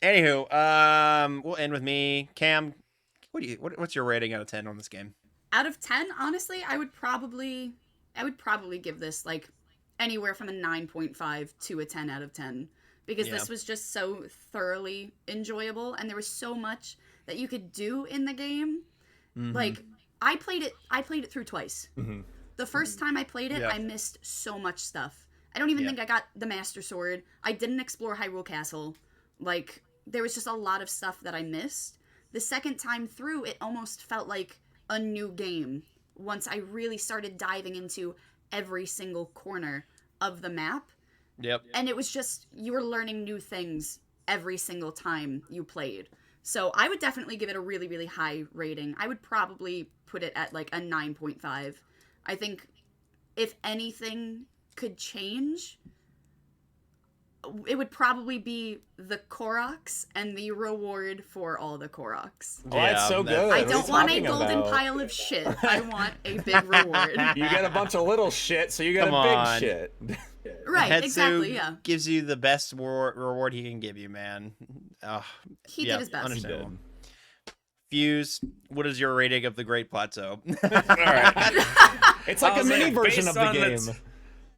Anywho, we'll end with me. Cam, what's your rating out of 10 on this game? Out of 10, honestly, I would probably give this like anywhere from a 9.5 to a 10 out of 10 because Yeah. this was just so thoroughly enjoyable and there was so much that you could do in the game. Mhm. Like I played it through twice. Mm-hmm. The first time I played it, Yeah. I missed so much stuff. I don't even Yeah. think I got the Master Sword. I didn't explore Hyrule Castle. Like there was just a lot of stuff that I missed. The second time through, it almost felt like a new game once I really started diving into every single corner of the map. Yep. And it was just, you were learning new things every single time you played. So I would definitely give it a really, really high rating. I would probably put it at like a 9.5. I think if anything could change, it would probably be the Koroks and the reward for all the Koroks. Oh, that's so good. I What are you don't want a talking golden about? pile of shit. I want a big reward. You get a bunch of little shit, so you get Come a big on. shit. Right, Hetsu exactly, yeah. gives you the best reward he can give you, man. He yeah, did his best. understandable. Fuse, what is your rating of the Great Plateau? All right. It's like I a was mini like, version based of the on the game.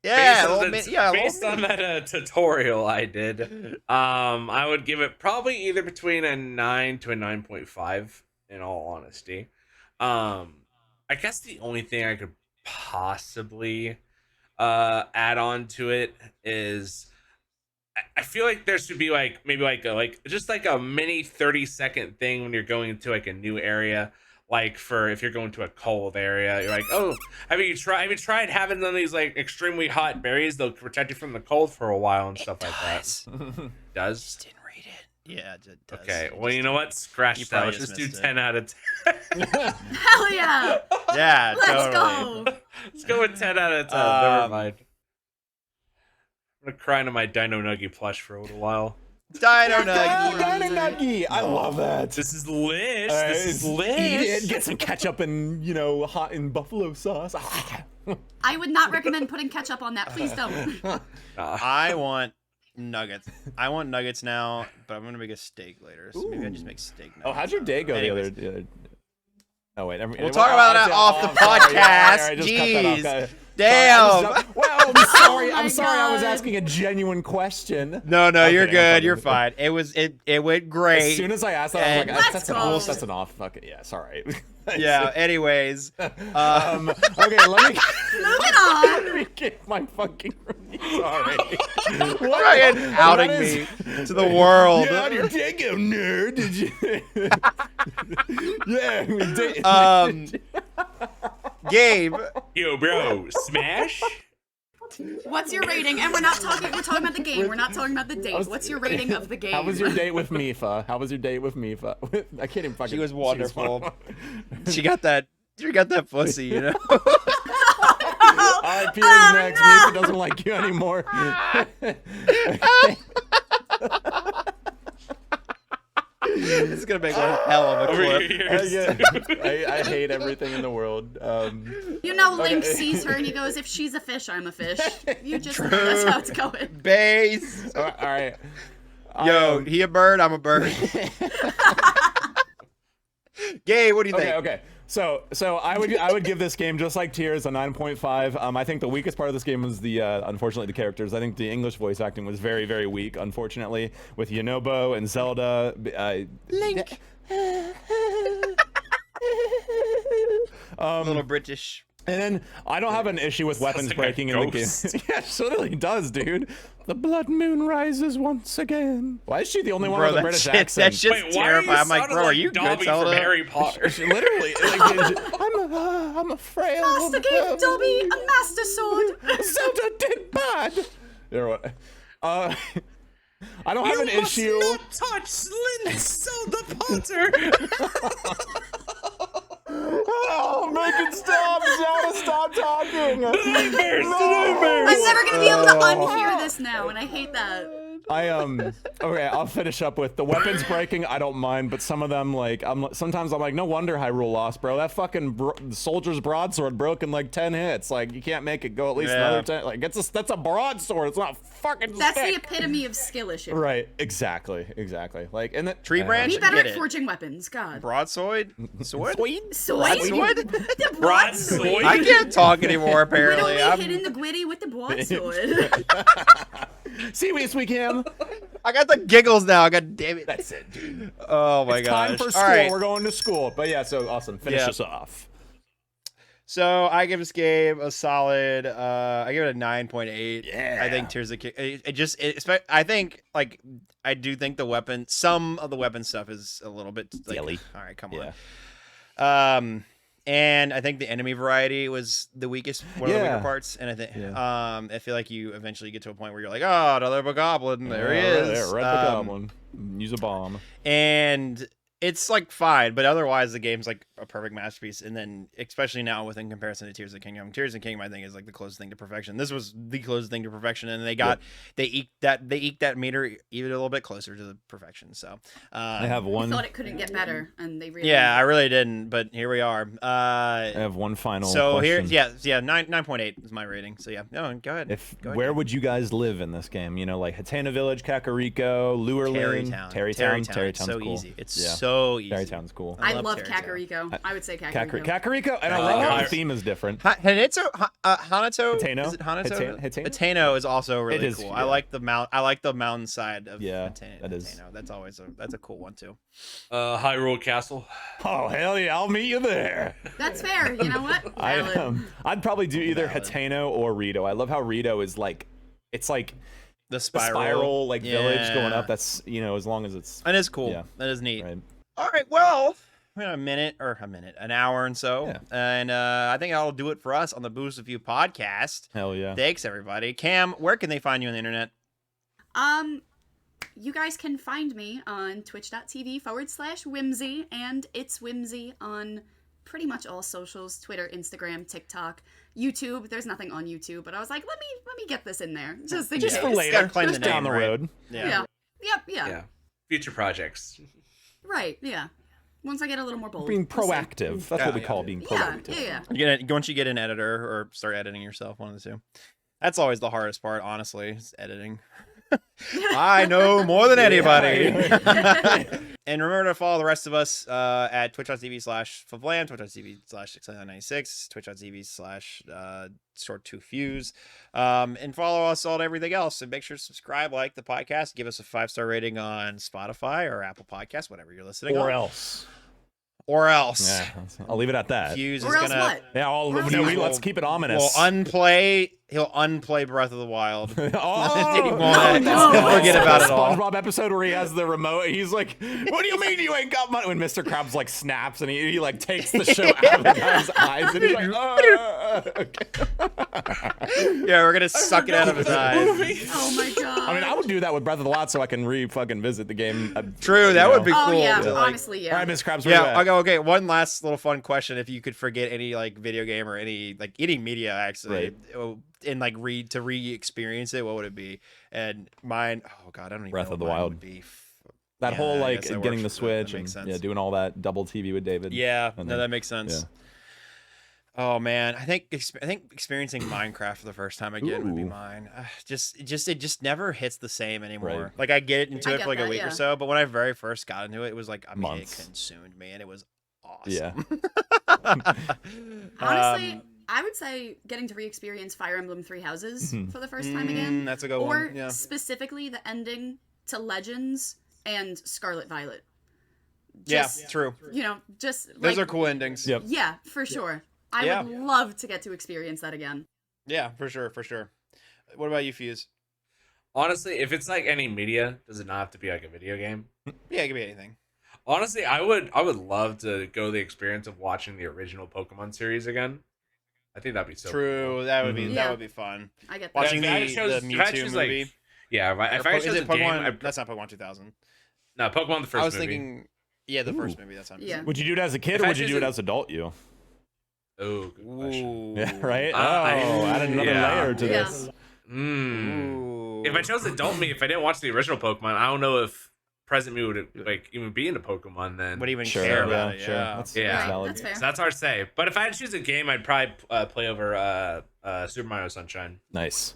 Yeah, based on that tutorial I did, I would give it probably either between a 9 to a 9.5 in all honesty. I guess the only thing I could possibly add on to it is I feel like there should be like maybe like a mini 30-second thing when you're going into like a new area. Like for if you're going to a cold area, you're like, oh, have you tried having one of these like extremely hot berries? They'll protect you from the cold for a while and stuff like that. Does? Just didn't read it. Yeah, it does. Okay, It well, just you know what? Scratch You that. probably Let's just do just missed 10 out of 10. Hell yeah! Yeah, Let's totally. go! Let's go with 10 out of 10. Never mind. I'm gonna cry into my Dino Nuggy plush for a little while. Dino Oh, Nuggy. Dino Nuggy! I love that. This is lich. This is lich. Eat it, get some ketchup and, hot and buffalo sauce. I would not recommend putting ketchup on that. Please don't. I want nuggets. I want nuggets now, but I'm gonna make a steak later. So maybe I just make steak nuggets. Oh, how'd your day go Anyways. the other Oh, wait. We'll talk about that off the podcast. Jeez. Damn. Well, I'm sorry. Oh my I'm sorry. I was God. asking a genuine question. No, Okay, you're I'm good. fine. You're fine. It went great. As soon as I asked that, I was like, Let's that's an go. off. That's an off. Fuck it. Yeah, sorry. Yeah. Anyways, Okay, let me Moving on. let me get my fucking. Sorry. fucking outing me to the world. Yeah, your day go, nerd. Did you? Yeah. Gabe. Yo, bro, smash. What's your rating? And we're talking about the game. We're not talking about the date. What's your rating of the game? How was your date with Mifa? How was your date with Mifa? I can't even fucking. She was wonderful. She got that pussy, you know. Alright, Peter's next. No! Mifa doesn't like you anymore. This is gonna make one hell of a clip. I hate everything in the world. Link sees her and he goes, "If she's a fish, I'm a fish." You just that's how it's going. Base. All right. Yo, he a bird, I'm a bird. Gabe, what do you think? Okay. So I would give this game, just like Tears, a 9.5. I think the weakest part of this game was unfortunately the characters. I think the English voice acting was very, very weak, unfortunately, with Yonobo and Zelda. Link. Little British. And then I don't have an issue with weapons like breaking in the game. Yeah, it literally does, dude. The blood moon rises once again. Why is she the only one with a British accent? That's just terrifying. I'm like, bro, are you good, Dobby Zelda? from Harry Potter? Literally, I'm a frail. Master gave Dobby a master sword. Zelda did bad. I don't have an issue. You must not touch Zelda Potter. Oh, make it stop! Zelda, stop talking! I'm never gonna be able to unhear this now, and I hate that. Okay, I'll finish up with the weapons breaking. I don't mind, but some of them, like, sometimes I'm like, no wonder Hyrule lost, bro. That fucking soldier's broadsword broke in like 10 hits. Like, you can't make it go at least another 10. Like, that's a broadsword. It's not a fucking. That's stick. the epitome of skill issue. Right. Exactly. Like, and that Tree branch. Be better Get at it. forging weapons. God. Broadsword. Sword. Sword. The broadsword. I can't talk anymore. Apparently, We're only hitting the Gwitty with the broadsword. See, we can. I got the giggles now. God damn it. That's it, dude. Oh my gosh. Time for school. All right. We're going to school. But yeah, so awesome. Finish us off. So I give this game a solid. I give it a 9.8. Yeah. I think Tears of the I think I do think some of the weapon stuff is a little bit like, Silly. all right, come on. And I think the enemy variety was the weakest, one of the weaker parts. And I think, I feel like you eventually get to a point where you're like, oh, another bogoblin. There he is. Red bogoblin. Use a bomb. And it's like fine, but otherwise the game's like a perfect masterpiece. And then especially now in comparison to Tears of the Kingdom, Tears of the Kingdom I think is like the closest thing to perfection. This was the closest thing to perfection, and they eked that meter even a little bit closer to the perfection. So I have one. I thought it couldn't get better, and they really. Yeah, I really didn't, but here we are. I have one final. So question. here, 9.8 is my rating. So yeah, no, go ahead. Where would you guys live in this game? You know, like Hatena Village, Kakariko, Lurelin, Terrytown's so cool. easy. It's so easy. Terrytown's cool. I love Kakariko. I would say Kakariko. Kakariko, and I like how the theme is different. Hanato. Hateno. Is it Hanato? Hateno? Hateno is also really cool. Yeah. I like the mountainside of Hateno. That is. That's a cool one too. Hyrule Castle. Oh hell yeah! I'll meet you there. That's fair. You know what? I'd probably do either Hateno or Rito. I love how Rito is like, it's like the spiral like village going up. That's as long as it's. That is cool. Yeah. That is neat. Right. All right. Well, we're an hour and so, and I think that'll do it for us on the Boost of You podcast. Hell yeah! Thanks everybody. Cam, where can they find you on the internet? You guys can find me on twitch.tv/whimsy, and it's whimsy on pretty much all socials: Twitter, Instagram, TikTok, YouTube. There's nothing on YouTube, but I was like, let me get this in there just in case. For later, claim just the name, down the road. Yeah. Yep. Yeah. Future projects. Right. Yeah. Once I get a little more bold. Being proactive. That's what we call being proactive. Yeah. Once you get an editor or start editing yourself, one of the two. That's always the hardest part, honestly, is editing. I know more than anybody. And remember to follow the rest of us at twitch.tv/favlam, twitch.tv/6996, twitch.tv/short2fuse, and follow us on everything else. And make sure to subscribe, like the podcast, give us a 5-star rating on Spotify or Apple Podcasts, whatever you're listening Or on. else. Yeah, I'll leave it at that. Fuse or is else gonna. what? Yeah, let's keep it ominous. We'll unplay he'll unplay Breath of the Wild. Oh, He won't forget about it all. SpongeBob episode where he has the remote. He's like, "What do you mean you ain't got money?" When Mr. Krabs like snaps and he like takes the show out of the guy's eyes and he's like, Yeah, we're gonna suck it out of his eyes. Oh my god. I mean, I would do that with Breath of the Wild so I can fucking visit the game. True, that would be cool. Oh yeah, to, like, honestly, yeah. All right, Miss Krabs. Yeah, I'll go. Okay, one last little fun question: if you could forget any like video game or any media actually, and like re-experience it, what would it be? And mine, oh god, I don't even Breath know of the what mine Wild. would be. That Yeah, whole I like guess that getting the works for that. That Switch makes and sense. doing all that double TV with David. Yeah, And no, then- that makes sense. Oh man, I think experiencing Minecraft for the first time again would be Ooh. mine. It just never hits the same anymore. Right. Like I get into I it get for like a that, week yeah. or so, but when I very first got into it, it was like Months. it consumed me, and it was Yeah. awesome. Honestly, I would say getting to re-experience Fire Emblem Three Houses for the first time again, that's a good or one. Yeah. specifically the ending to Legends and Scarlet Violet. Yeah, Just, true. You know, just Those like, are cool endings. Yep. Yeah, for sure. I Yeah. would love to get to experience that again. Yeah, for sure, for sure. What about you, Fuse? Honestly, if it's like any media, does it not have to be like a video game? Yeah, it could be anything. Honestly, I would love to go the experience of watching the original Pokemon series again. I think that'd be so True, cool. that would be Yeah. that would be fun. I get that. Watching if I the chose- if I Mewtwo choose, like, movie. Yeah, if I Is chose it a game, Pokemon? That's not Pokemon 2000. no, Pokemon the first I was movie. thinking, yeah, the first Ooh. movie. That's what I'm Yeah. saying. Would you do it as a kid If or I would you choose do it a- as adult you? Oh, good question. Ooh. Yeah, right? I- added another yeah. layer to Yeah. this. Ooh. If I chose adult me, if I didn't watch the original Pokemon, I don't know if present me would like even be into Pokemon then. would even Sure, care yeah, about it. sure. Yeah. That's, Yeah. that's Right, valid. that's fair. So that's hard to say. But if I had to choose a game, I'd probably play over Super Mario Sunshine. Nice.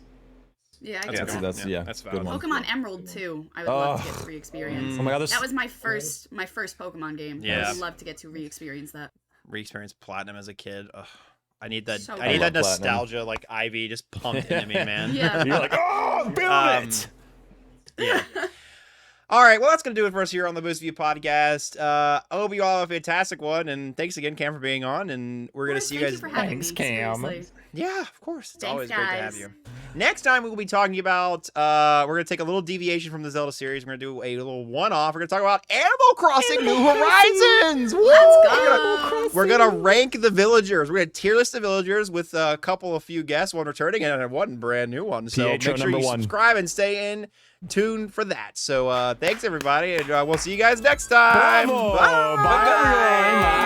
Yeah, I That's get a That's, good that. one. yeah, That's good valid. one. Pokemon Emerald too. I would love to get Oh. to re-experience. Oh my god, this That was my first Pokemon game. Yeah. I would love to get to re-experience that. Re-experience Platinum as a kid. Ugh. I need that. So I need good. that I love Platinum. nostalgia, like Ivy, just pumped into me, man. Yeah. You're like, oh, build it. Yeah. All right, well, that's going to do it for us here on the Boost View podcast. I hope you all have a fantastic one, and thanks again, Cam, for being on, and we're going to see you Thank guys. for having Thanks, me, Cam. seriously. Yeah, of course. It's Thanks, always great to have guys. you. Next time, we will be talking about, we're going to take a little deviation from the Zelda series. We're going to do a little one-off. We're going to talk about Animal Crossing New Horizons. Woo! Let's go. We're going to rank the villagers. We're going to tier list the villagers with a few guests, one returning and one brand new one. So PHO make sure you number 1. subscribe and stay in tune for that. So thanks, everybody, and we'll see you guys next time. Bravo. Bye, everyone. Bye.